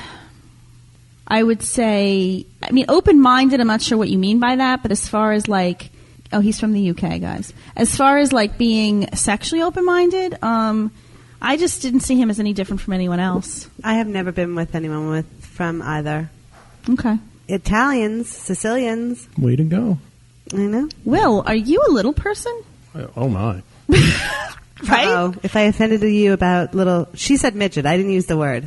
I would say, I mean, open-minded. I'm not sure what you mean by that, but as far as like, oh, he's from the UK, guys. As far as like being sexually open-minded, I just didn't see him as any different from anyone else. I have never been with anyone from either. Okay. Italians, Sicilians. Way to go. I know. Will, are you a little person? Oh, my. Right? Uh-oh. If I offended you about little... She said midget. I didn't use the word.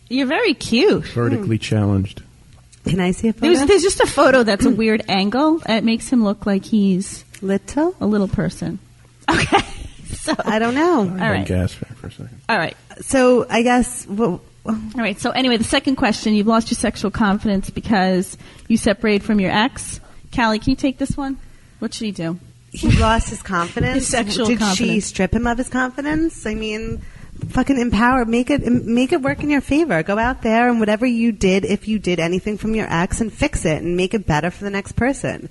You're very cute. Vertically challenged. Can I see a photo? There's just a photo that's a weird angle. And it makes him look like he's Little? a little person. Okay. So, I don't know. all right. Gas for a second. All right. So I guess... Well, All right. So anyway, the second question, you've lost your sexual confidence because you separated from your ex. Callie, can you take this one? What should he do? he lost his confidence. His sexual Did confidence. she strip him of his confidence? I mean, fucking empower, make it work in your favor. Go out there and whatever you did, if you did anything from your ex, and fix it and make it better for the next person.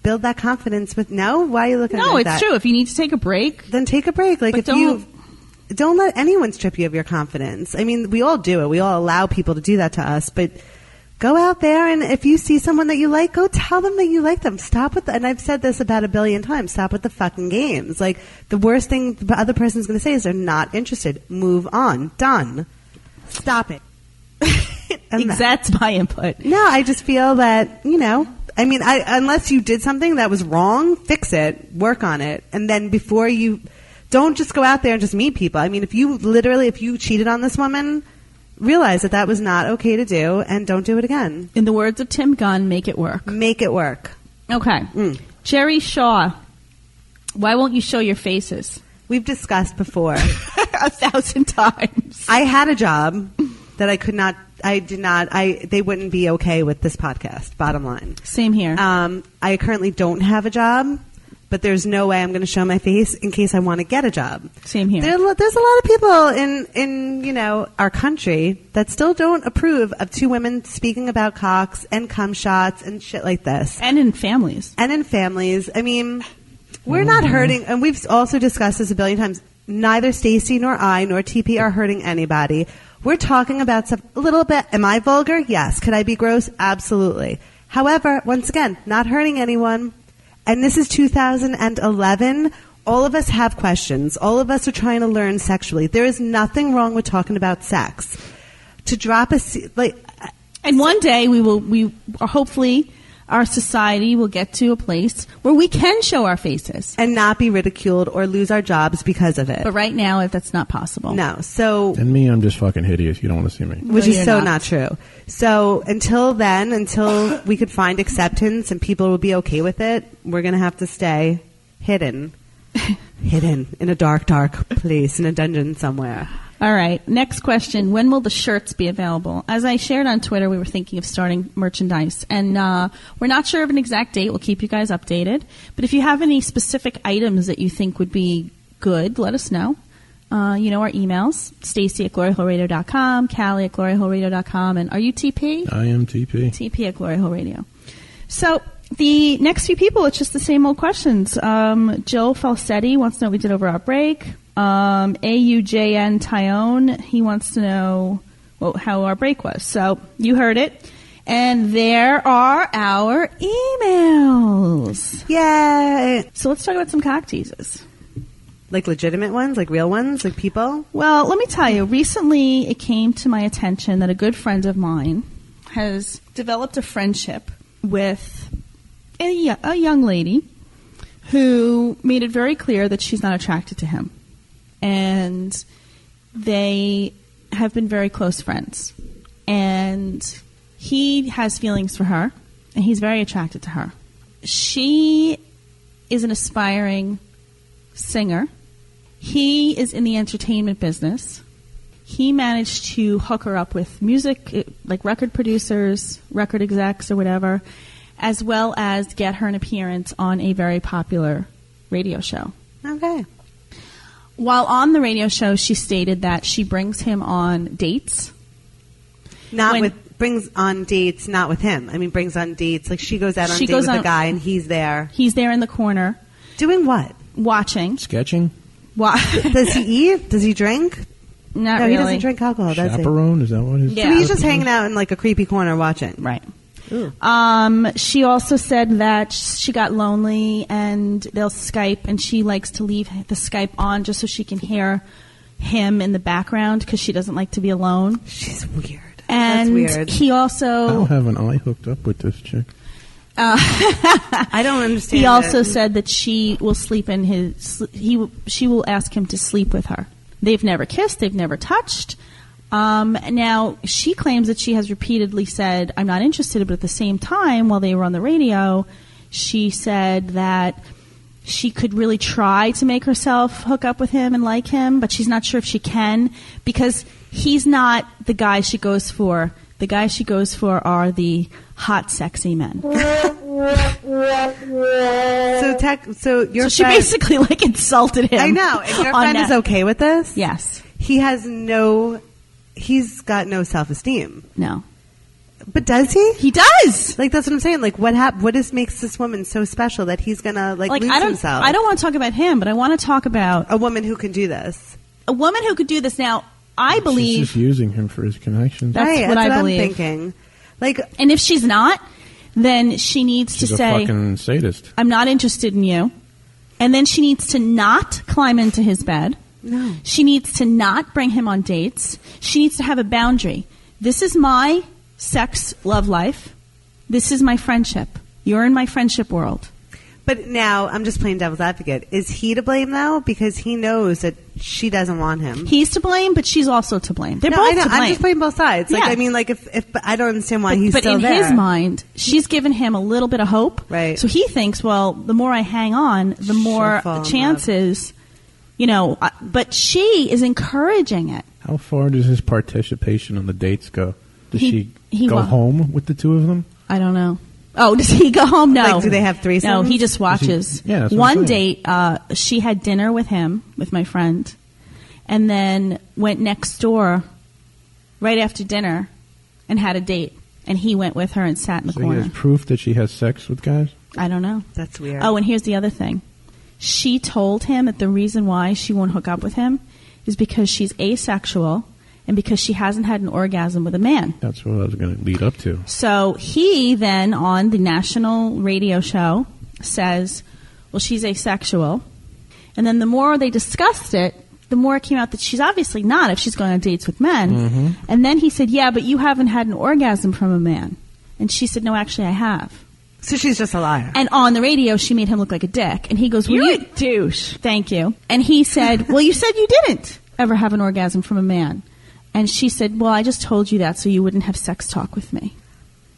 Build that confidence with. No, why are you looking at me No, like it's that? true. If you need to take a break, Then take a break. Like But don't let anyone strip you of your confidence. I mean, we all do it. We all allow people to do that to us, but go out there and if you see someone that you like, go tell them that you like them. Stop with and I've said this about 1 billion times, stop with the fucking games. Like, the worst thing the other person's going to say is they're not interested. Move on. Done. Stop it. And that's my input. No, I just feel that, I mean, unless you did something that was wrong, fix it, work on it, and then before you, don't just go out there and just meet people. I mean, if you cheated on this woman, realize that was not okay to do, and don't do it again. In the words of Tim Gunn, make it work. Make it work. Okay. Jerry Shaw, why won't you show your faces? We've discussed before. 1,000 times. I had a job that they wouldn't be okay with this podcast, bottom line. Same here. I currently don't have a job, but there's no way I'm going to show my face in case I want to get a job. Same here. There's a lot of people in our country that still don't approve of two women speaking about cocks and cum shots and shit like this. And in families. I mean, we're not hurting, and we've also discussed this 1 billion times. Neither Stacy nor I nor TP are hurting anybody. We're talking about stuff a little bit. Am I vulgar? Yes. Could I be gross? Absolutely. However, once again, not hurting anyone. And this is 2011. All of us have questions. All of us are trying to learn sexually. There is nothing wrong with talking about sex. To drop And one day we hopefully our society will get to a place where we can show our faces and not be ridiculed or lose our jobs because of it. But right now, that's not possible. No. So, and me, I'm just fucking hideous. You don't want to see me. Which is so not true. So until then, until we could find acceptance and people will be okay with it, we're going to have to stay hidden. Hidden in a dark, dark place in a dungeon somewhere. All right. Next question. When will the shirts be available? As I shared on Twitter, we were thinking of starting merchandise. And we're not sure of an exact date. We'll keep you guys updated. But if you have any specific items that you think would be good, let us know. You know our emails. Stacy at gloryholeradio.com, Callie at gloryholeradio.com. And are you TP? I am TP. TP at Glory Hole Radio. So the next few people, it's just the same old questions. Joe Falsetti wants to know what we did over our break. AUJN Tyone, he wants to know how our break was. So you heard it. And there are our emails. Yay! So let's talk about some cock teases. Like legitimate ones? Like real ones? Like people? Well, let me tell you. Recently, it came to my attention that a good friend of mine has developed a friendship with a young lady who made it very clear that she's not attracted to him. And they have been very close friends. And he has feelings for her, and he's very attracted to her. She is an aspiring singer. He is in the entertainment business. He managed to hook her up with music, like record producers, record execs, or whatever, as well as get her an appearance on a very popular radio show. Okay. While on the radio show, she stated that she brings him on dates. Brings on dates, not with him. I mean, brings on dates. Like she goes out on date with a guy and he's there. He's there in the corner. Doing what? Watching. Sketching? Does he eat? Does he drink? Not no, really. He doesn't drink alcohol. That's Chaperone? Is that what it is? Yeah. So he's just hanging out in like a creepy corner watching. Right. Ooh. She also said that she got lonely and they'll Skype, and she likes to leave the Skype on just so she can hear him in the background because she doesn't like to be alone. She's weird. And that's weird. He also... I don't have an eye hooked up with this chick. I don't understand. He also said that she will sleep in his... She will ask him to sleep with her. They've never kissed. They've never touched. Now, she claims that she has repeatedly said, I'm not interested, but at the same time, while they were on the radio, she said that she could really try to make herself hook up with him and like him, but she's not sure if she can because he's not the guy she goes for. The guys she goes for are the hot, sexy men. So she basically like insulted him. I know. And your friend is okay with this? Yes. He's got no self-esteem. No. But does he? He does. Like, that's what I'm saying. Like, what makes this woman so special that he's gonna lose himself? I don't want to talk about him, but I want to talk about a woman who can do this. A woman who could do this. Now, I believe she's just using him for his connections. That's what I believe. I'm thinking. Like, and if she's not, then she needs to say, "She's a fucking sadist. I'm not interested in you." And then she needs to not climb into his bed. No. She needs to not bring him on dates. She needs to have a boundary. This is my sex love life. This is my friendship. You're in my friendship world. But now, I'm just playing devil's advocate. Is he to blame, though? Because he knows that she doesn't want him. He's to blame, but she's also to blame. They're both to blame. I'm just playing both sides. Like, Yeah. I mean, like, if I don't understand why he's but still in there. his mind, she's given him a little bit of hope. Right. So he thinks, well, the more I hang on, the more fall in chances, but she is encouraging it. How far does his participation on the dates go? Does He go won't. home with the two of them? I don't know. Oh, does he go home? No. Like, do they have threesomes? No, he just watches. Yeah, that's what One I'm saying. date, she had dinner with him, with my friend, and then went next door right after dinner and had a date. And he went with her and sat in the So he corner. has proof that she has sex with guys? I don't know. That's weird. Oh, and here's the other thing. She told him that the reason why she won't hook up with him is because she's asexual and because she hasn't had an orgasm with a man. That's what I was going to lead up to. So he then, on the national radio show, says, well, she's asexual. And then the more they discussed it, the more it came out that she's obviously not if she's going on dates with men. Mm-hmm. And then he said, yeah, but you haven't had an orgasm from a man. And she said, no, actually I have. So she's just a liar. And on the radio, she made him look like a dick. And he goes, well, You're a douche. Thank you. And he said, well, you said you didn't ever have an orgasm from a man. And she said, well, I just told you that so you wouldn't have sex talk with me.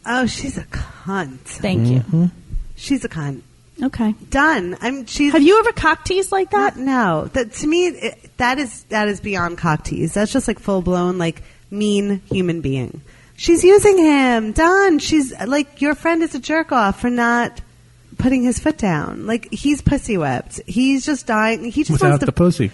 Oh, she's a cunt. Thank you. She's a cunt. Okay. Done. Have you ever cock teased like that? No. To me, that is beyond cock tease. That's just like full blown, like mean human being. She's using him. Done. She's like, your friend is a jerk off for not putting his foot down. Like, he's pussy whipped. He's just dying. He just Without wants to, the pussy.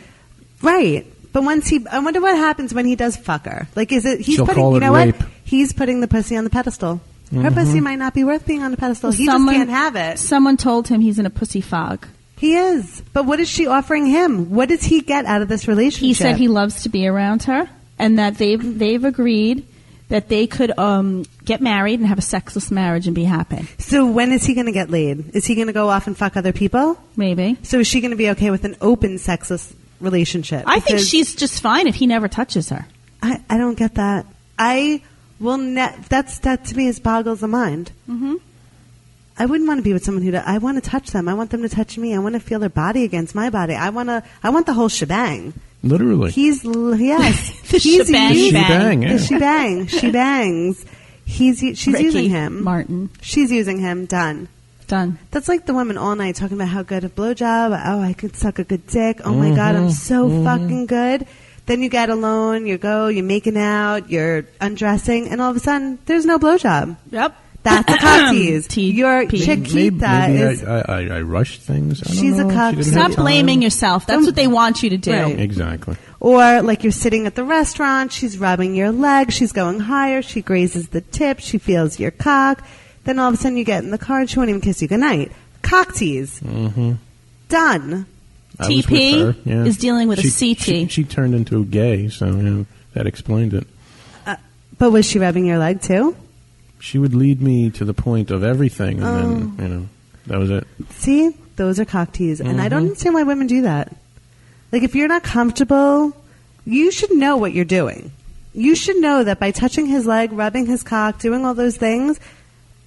right. But I wonder what happens when he does fuck her. Like, is it, he's She'll putting, call you it know rape. what? He's putting the pussy on the pedestal. Her pussy might not be worth being on the pedestal. He just can't have it. Someone told him he's in a pussy fog. He is. But what is she offering him? What does he get out of this relationship? He said he loves to be around her, and that they've agreed that they could get married and have a sexless marriage and be happy. So when is he going to get laid? Is he going to go off and fuck other people? Maybe. So is she going to be okay with an open sexless relationship? I think Because she's just fine if he never touches her. I don't get that. I will that to me is boggles the mind. Mm-hmm. I wouldn't want to be with someone who I want to touch them. I want them to touch me. I want to feel their body against my body. I want the whole shebang. Literally. He's The he's shebang using- bang, yeah. The shebang. She bangs. She's Ricky using him. Martin. She's using him. Done. Done. That's like the women all night talking about how good a blowjob. Oh, I could suck a good dick. Oh my God, I'm so fucking good. Then you get alone, you're making out, you're undressing, and all of a sudden, there's no blowjob. Yep. That's a cock tease. T- Your P. Chiquita maybe is... I rushed things. I don't She's a know. cock- She didn't Stop have time. blaming yourself. That's what they want you to do. Right. Exactly. Or like you're sitting at the restaurant, she's rubbing your leg, she's going higher, she grazes the tip, she feels your cock. Then all of a sudden you get in the car and she won't even kiss you goodnight. Cock tease. Mm-hmm. Done. I was with TP her, yeah. is dealing with a CT. She turned into gay, so that explained it. But was she rubbing your leg too? She would lead me to the point of everything, and then, that was it. See? Those are cock tease. And I don't understand why women do that. Like, if you're not comfortable, you should know what you're doing. You should know that by touching his leg, rubbing his cock, doing all those things,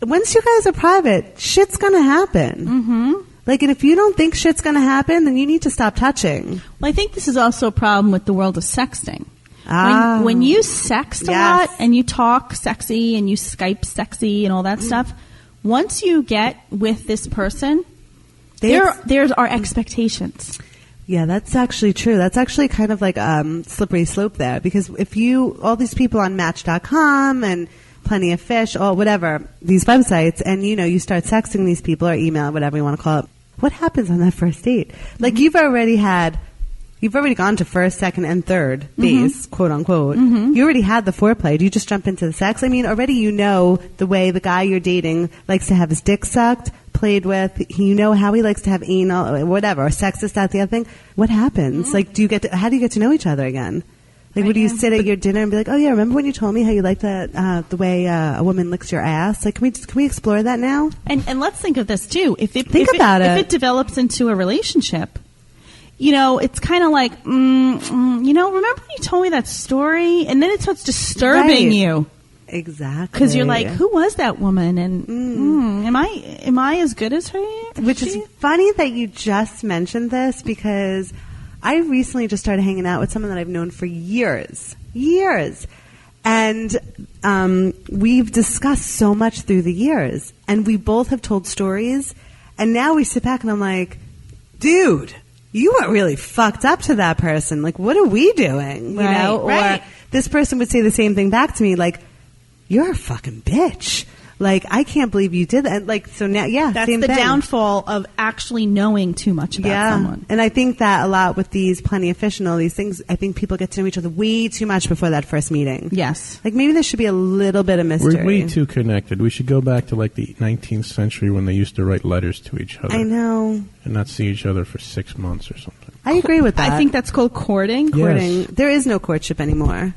once you guys are private, shit's going to happen. Mm-hmm. Like, and if you don't think shit's going to happen, then you need to stop touching. Well, I think this is also a problem with the world of sexting. Ah. When you sext a Yes. lot and you talk sexy and you Skype sexy and all that stuff, once you get with this person, there's our expectations. Yeah, that's actually true. That's actually kind of like slippery slope there. Because if all these people on Match.com and Plenty of Fish, or whatever, these websites, and you start sexting these people or email, whatever you want to call it, what happens on that first date? Like, you've already gone to first, second, and third base, quote unquote. You already had the foreplay. Do you just jump into the sex? I mean, already the way the guy you're dating likes to have his dick sucked, played with. How he likes to have anal, whatever, or sex, this, that, the other thing. What happens? Like, how do you get to know each other again? Like, would you sit at your dinner and be like, oh yeah, remember when you told me how you like that, the way a woman licks your ass? Like, can we explore that now? And let's think of this too. If it develops into a relationship, it's kind of like, remember when you told me that story? And then it starts disturbing you. Exactly. Because you're like, who was that woman? And am I as good as her? Which is funny that you just mentioned this, because I recently just started hanging out with someone that I've known for years. And we've discussed so much through the years. And we both have told stories. And now we sit back and I'm like, dude, you are really fucked up to that person. Like, what are we doing? Or this person would say the same thing back to me, like, you're a fucking bitch. Like, I can't believe you did that. And like, so now, that's same the thing. downfall of actually knowing too much about someone. And I think that a lot with these Plenty of Fish and all these things, I think people get to know each other way too much before that first meeting. Yes. Like, maybe there should be a little bit of mystery. We're way too connected. We should go back to like the 19th century when they used to write letters to each other. I know. And not see each other for 6 months or something. I agree with that. I think that's called courting. Yes. There is no courtship anymore.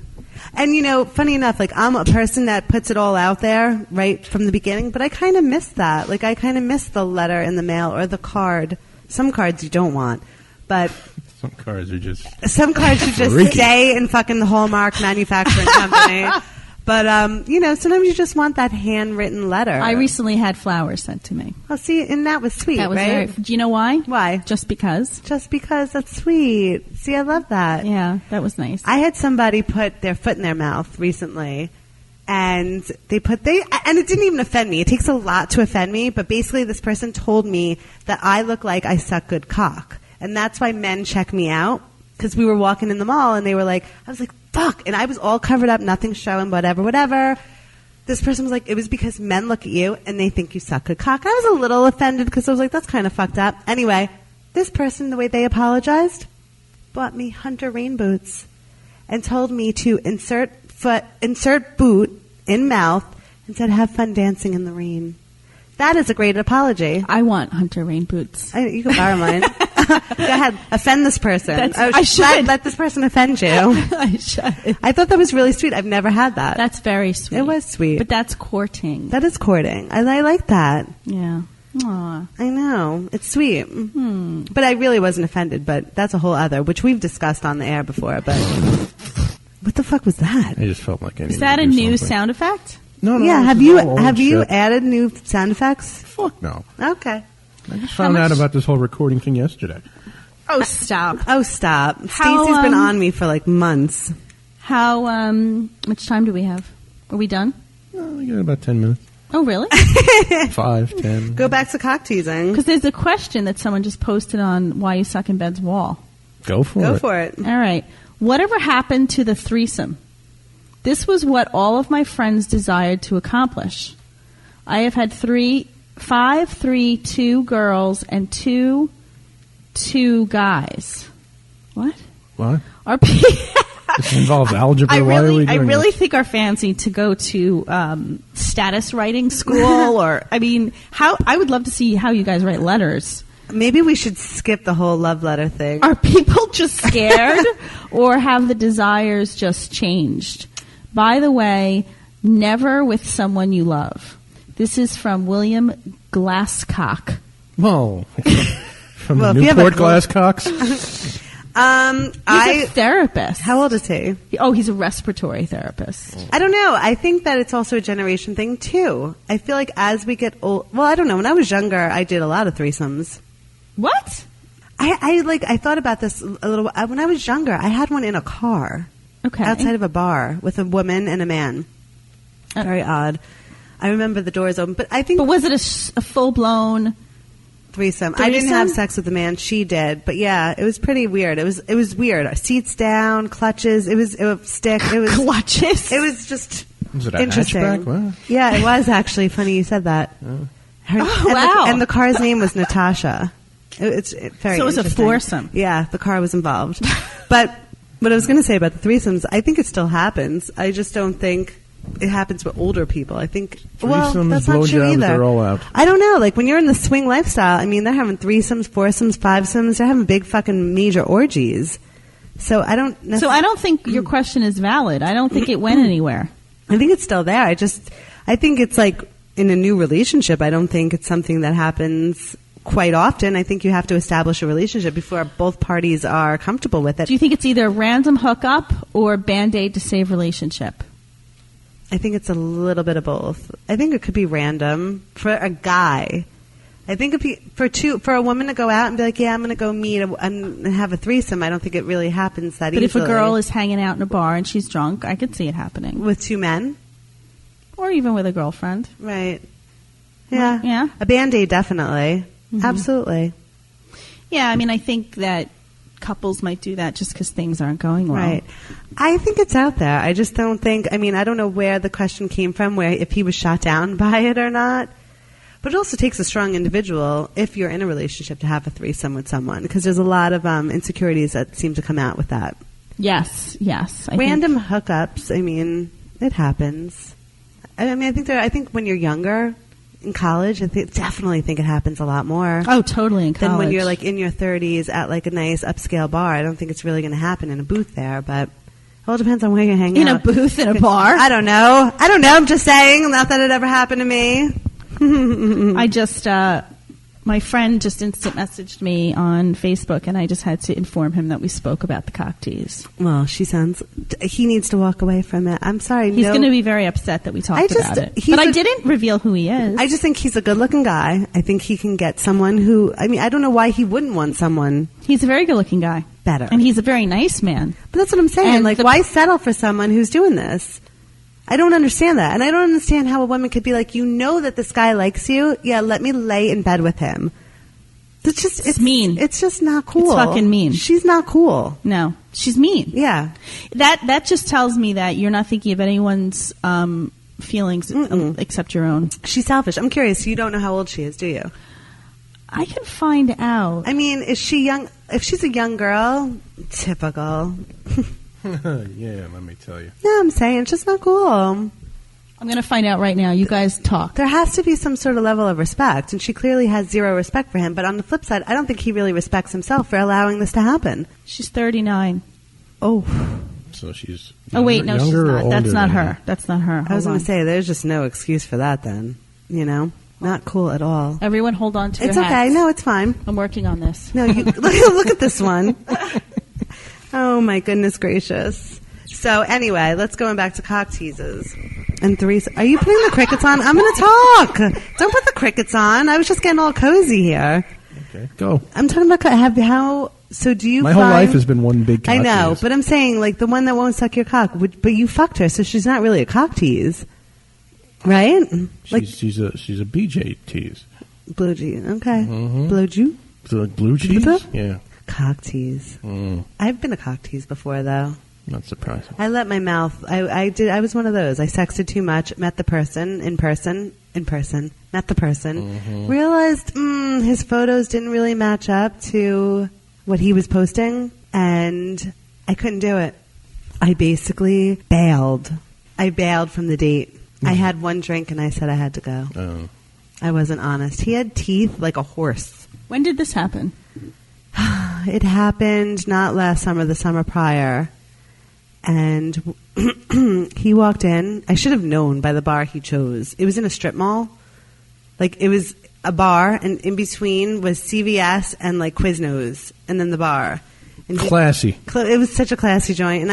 And, funny enough, like, I'm a person that puts it all out there right from the beginning, but I kind of miss that. Like, I kind of miss the letter in the mail or the card. Some cards you don't want. But Some cars are just... some cars should just Freaky. stay in fucking the Hallmark Manufacturing Company. But, sometimes you just want that handwritten letter. I recently had flowers sent to me. Oh, see, and that was sweet, That was right? do you know why? Why? Just because. Just because that's sweet. See, I love that. Yeah, that was nice. I had somebody put their foot in their mouth recently, and and it didn't even offend me. It takes a lot to offend me, but basically this person told me that I look like I suck good cock. And that's why men check me out, because we were walking in the mall, and they were like, I was like, fuck. And I was all covered up, nothing showing, whatever. This person was like, it was because men look at you, and they think you suck good cock. And I was a little offended, because I was like, that's kind of fucked up. Anyway, this person, the way they apologized, bought me Hunter rain boots and told me to insert boot in mouth and said, have fun dancing in the rain. That is a great apology. I want Hunter rain boots. You can borrow mine. Go ahead. Offend this person. I should. Let this person offend you. I should. I thought that was really sweet. I've never had that. That's very sweet. It was sweet. But that's courting. That is courting. I like that. Yeah. Aw. I know. It's sweet. But I really wasn't offended, but that's a whole other, which we've discussed on the air before. But what the fuck was that? I just felt like I needed Is that to a do new something. sound effect? No, Yeah, this have is you all old shit. added new sound effects? Fuck no. Okay. I just found out about this whole recording thing yesterday. Oh, stop. Oh, stop. How, Stacey's been on me for like months. How much time do we have? Are we done? We got about 10 minutes. Oh, really? 5, 10. Go back to cock teasing. Because there's a question that someone just posted on Why You Suck in Bed's wall. Go for Go it. for it. All right. Whatever happened to the threesome? This was what all of my friends desired to accomplish. I have had 5, 3, 2 girls, and 2 guys. What? What? Are This involves algebra. Why are we doing I really this? think our fans need to go to status writing school, or I mean, I would love to see how you guys write letters. Maybe we should skip the whole love letter thing. Are people just scared, or have the desires just changed? By the way, never with someone you love. This is from William Glasscock. Whoa. From Well, the if you have a Newport girl- Glasscocks? He's a therapist. How old is he? Oh, he's a respiratory therapist. I don't know. I think that it's also a generation thing too. I feel like as we get old, well, I don't know. When I was younger, I did a lot of threesomes. What? I thought about this a little. When I was younger, I had one in a car. Okay. Outside of a bar with a woman and a man. Very odd. I remember the doors open, but I think But was it a full-blown... threesome. I didn't have sex with the man. She did, but yeah, it was pretty weird. It was weird. Seats down, clutches. It was stick. It was Clutches? It was just Was it a interesting. hatchback? What? Yeah, it was actually funny you said that. wow. And the car's name was Natasha. It's very. So it was a interesting. foursome. Yeah, the car was involved. But what I was going to say about the threesomes, I think it still happens. I just don't think it happens with older people. I think Threesomes, that's not true blowjobs, either. they're all out. I don't know. Like when you're in the swing lifestyle, I mean, they're having threesomes, foursomes, fivesomes. They're having big fucking major orgies. So I don't. So I don't think your question is valid. I don't think it went anywhere. I think it's still there. I think it's like in a new relationship. I don't think it's something that happens quite often. I think you have to establish a relationship before both parties are comfortable with it. Do you think it's either a random hookup or Band-Aid to save relationship? I think it's a little bit of both. I think it could be random for a guy. I think for a woman to go out and be like, yeah, I'm going to go meet and have a threesome. I don't think it really happens that But easily. if a girl is hanging out in a bar and she's drunk, I could see it happening. with two men, Or even with a girlfriend. right? Yeah, Yeah. A Band-Aid, definitely, absolutely. Yeah, I mean, I think that couples might do that just because things aren't going well. Right. I think it's out there. I just don't think, I mean, I don't know where the question came from, where if he was shot down by it or not. But it also takes a strong individual, if you're in a relationship, to have a threesome with someone, because there's a lot of insecurities that seem to come out with that. Yes. I Random hookups, I mean, it happens. I mean, I think when you're younger, in college, definitely think it happens a lot more. Oh, totally in college. Than when you're like in your 30s at like a nice upscale bar. I don't think it's really going to happen in a booth there, but it all depends on where you're hanging in out. a booth in a bar. I don't know. I'm just saying. Not that it ever happened to me. I just My friend just instant messaged me on Facebook, and I just had to inform him that we spoke about the Cocktease. Well, he needs to walk away from it. I'm sorry. He's going to be very upset that we talked about it. But I didn't reveal who he is. I just think he's a good-looking guy. I think he can get someone who, I don't know why he wouldn't want someone. He's a very good-looking guy. Better. And he's a very nice man. But that's what I'm saying. And why settle for someone who's doing this? I don't understand that. And I don't understand how a woman could be like, that this guy likes you. Yeah, let me lay in bed with him. It's mean. It's just not cool. It's fucking mean. She's not cool. No, she's mean. Yeah. That just tells me that you're not thinking of anyone's feelings except your own. She's selfish. I'm curious. You don't know how old she is, do you? I can find out. Is she young? If she's a young girl, typical. Yeah, let me tell you. Yeah, I'm saying it's just not cool. I'm going to find out right now. You guys talk. There has to be some sort of level of respect, and she clearly has zero respect for him. But on the flip side, I don't think he really respects himself for allowing this to happen. She's 39. Oh. So she's oh, wait, no, she's not. That's not her. Him. That's not her. I was going to say, there's just no excuse for that then. Not cool at all. Everyone hold on to your hats. It's okay. No, it's fine. I'm working on this. No, look at this one. Oh, my goodness gracious. So, anyway, let's go back to cock teases. And are you putting the crickets on? I'm going to talk. Don't put the crickets on. I was just getting all cozy here. Okay, go. I'm talking about so do you My whole life has been one big cock I know, tease. but I'm saying, the one that won't suck your cock. But you fucked her, so she's not really a cock tease. Right? She's a BJ tease. Blue G. Okay. Mm-hmm. Blue Jew? Blue cheese? Yeah. Cock tease. I've been a cock tease before, though. Not surprising. I let my mouth. I was one of those. I sexted too much. Met the person in person. Met the person. Mm-hmm. Realized his photos didn't really match up to what he was posting, and I couldn't do it. I basically bailed. I bailed from the date. I had one drink, and I said I had to go. Oh. I wasn't honest. He had teeth like a horse. When did this happen? It happened not last summer, the summer prior. And he walked in. I should have known by the bar he chose. It was in a strip mall. It was a bar, and in between was CVS and Quiznos, and then the bar. And Classy. It was such a classy joint, and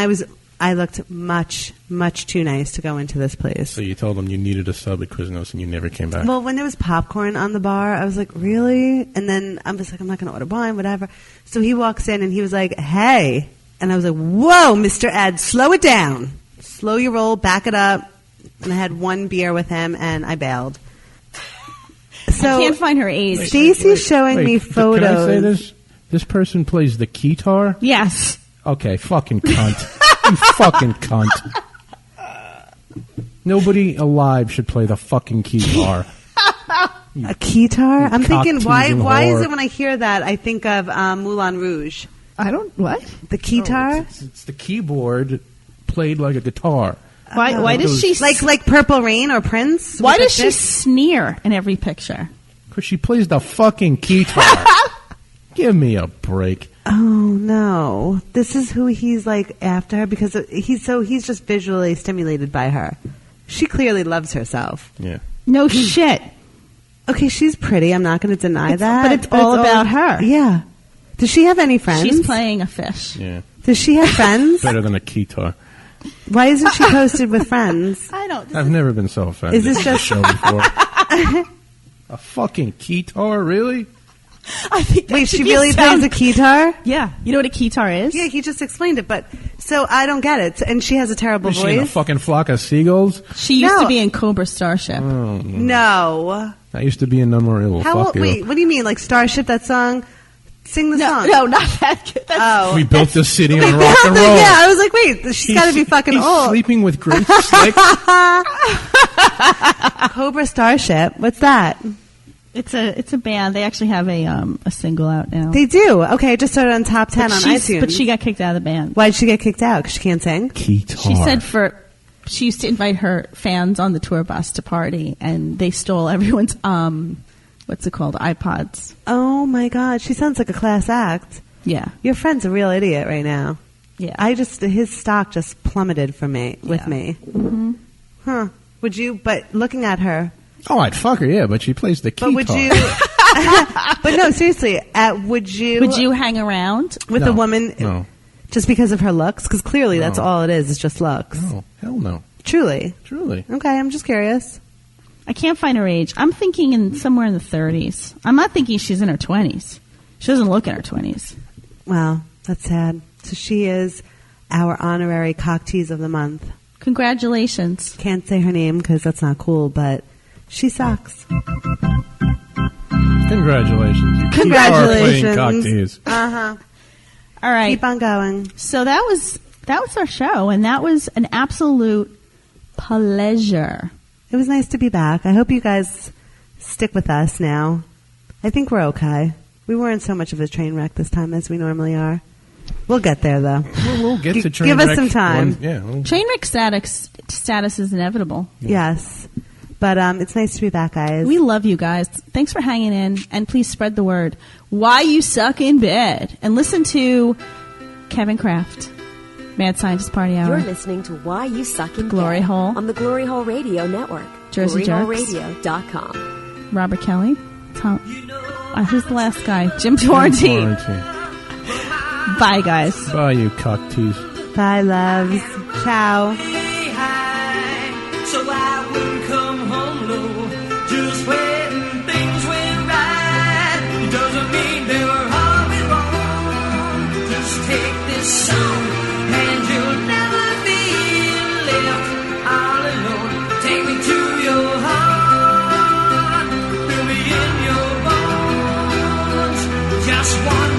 I looked much, much too nice to go into this place. So you told him you needed a sub at Quiznos, and you never came back. Well, when there was popcorn on the bar, I was like, really? And then I was like, I'm not going to order wine, whatever. So he walks in, and he was like, hey. And I was like, whoa, Mr. Ed, slow it down. Slow your roll, back it up. And I had one beer with him, and I bailed. So I can't find her age. Stacy's showing me photos. Can I say this? This person plays the keytar? Yes. Okay, fucking cunt. You fucking cunt. Nobody alive should play the fucking keytar. A keytar? I'm thinking, why whore. is it when I hear that, I think of Moulin Rouge? What? The keytar? It's the keyboard played like a guitar. Why does she... Like Purple Rain or Prince? Why does she sneer in every picture? Because she plays the fucking keytar. Give me a break. Oh, no. This is who he's after her because he's just visually stimulated by her. She clearly loves herself. Yeah. No shit. Okay, she's pretty. I'm not going to deny that. But it's all about her. Yeah. Does she have any friends? She's playing a fish. Yeah. Does she have friends? Better than a keytar. Why isn't she posted with friends? I don't. I've never been so offended. Is this just show before? A fucking keytar, really? I think. Wait, she really plays a keytar? Yeah. You know what a keytar is? Yeah, he just explained it, but so I don't get it. And she has a terrible Is voice. she in a fucking flock of seagulls? She used to be in Cobra Starship. Oh, no. I used to be in None More Ill. Wait, what do you mean? Like Starship, that song? Sing the song. No, not that. We built this city on rock and roll. Yeah, I was like, wait, she's got to be fucking he's old. Sleeping with Grace Slick. Cobra Starship. What's that? It's a band. They actually have a single out now. They do. Okay, it just started on top 10 on iTunes. But she got kicked out of the band. Why'd she get kicked out? Because she can't sing? Keytar. She said she used to invite her fans on the tour bus to party, and they stole everyone's what's it called? iPods. Oh my God, she sounds like a class act. Yeah. Your friend's a real idiot right now. Yeah. His stock just plummeted for me, with me. Mm-hmm. Huh. Would you, but looking at her. Oh, I'd fuck her, yeah, but she plays the keytar. But would you, But no, seriously, would you hang around with a woman just because of her looks? Because clearly that's all it is. It's just looks. No, hell no. Truly. Okay, I'm just curious. I can't find her age. I'm thinking somewhere in the 30s. I'm not thinking she's in her 20s. She doesn't look in her 20s. Wow, that's sad. So she is our honorary Cocktease of the month. Congratulations. Can't say her name because that's not cool, but she sucks. Congratulations. Congratulations. You are playing Cocktease. Uh-huh. All right. Keep on going. So that was our show, and that was an absolute pleasure. It was nice to be back. I hope you guys stick with us now. I think we're okay. We weren't so much of a train wreck this time as we normally are. We'll get there, though. We'll get to train Give wreck. us some time. Train wreck status is inevitable. Yes. But it's nice to be back, guys. We love you guys. Thanks for hanging in, and please spread the word. Why You Suck in Bed. And listen to Kevin Kraft, Mad Scientist Party Hour. You're listening to Why You Suck in Glory Bed Hole. on the Glory Hole Radio Network. Jersey Jerks. GloryHoleRadio.com. Robert Kelly. Who's the last guy? Jim Torrentine. Bye, guys. Bye, you Cocktease. Bye, loves. Ciao. So I wouldn't come home low just when things went right. It doesn't mean they were always wrong. Just take this song and you'll never be left all alone. Take me to your heart, fill me in your bones. Just one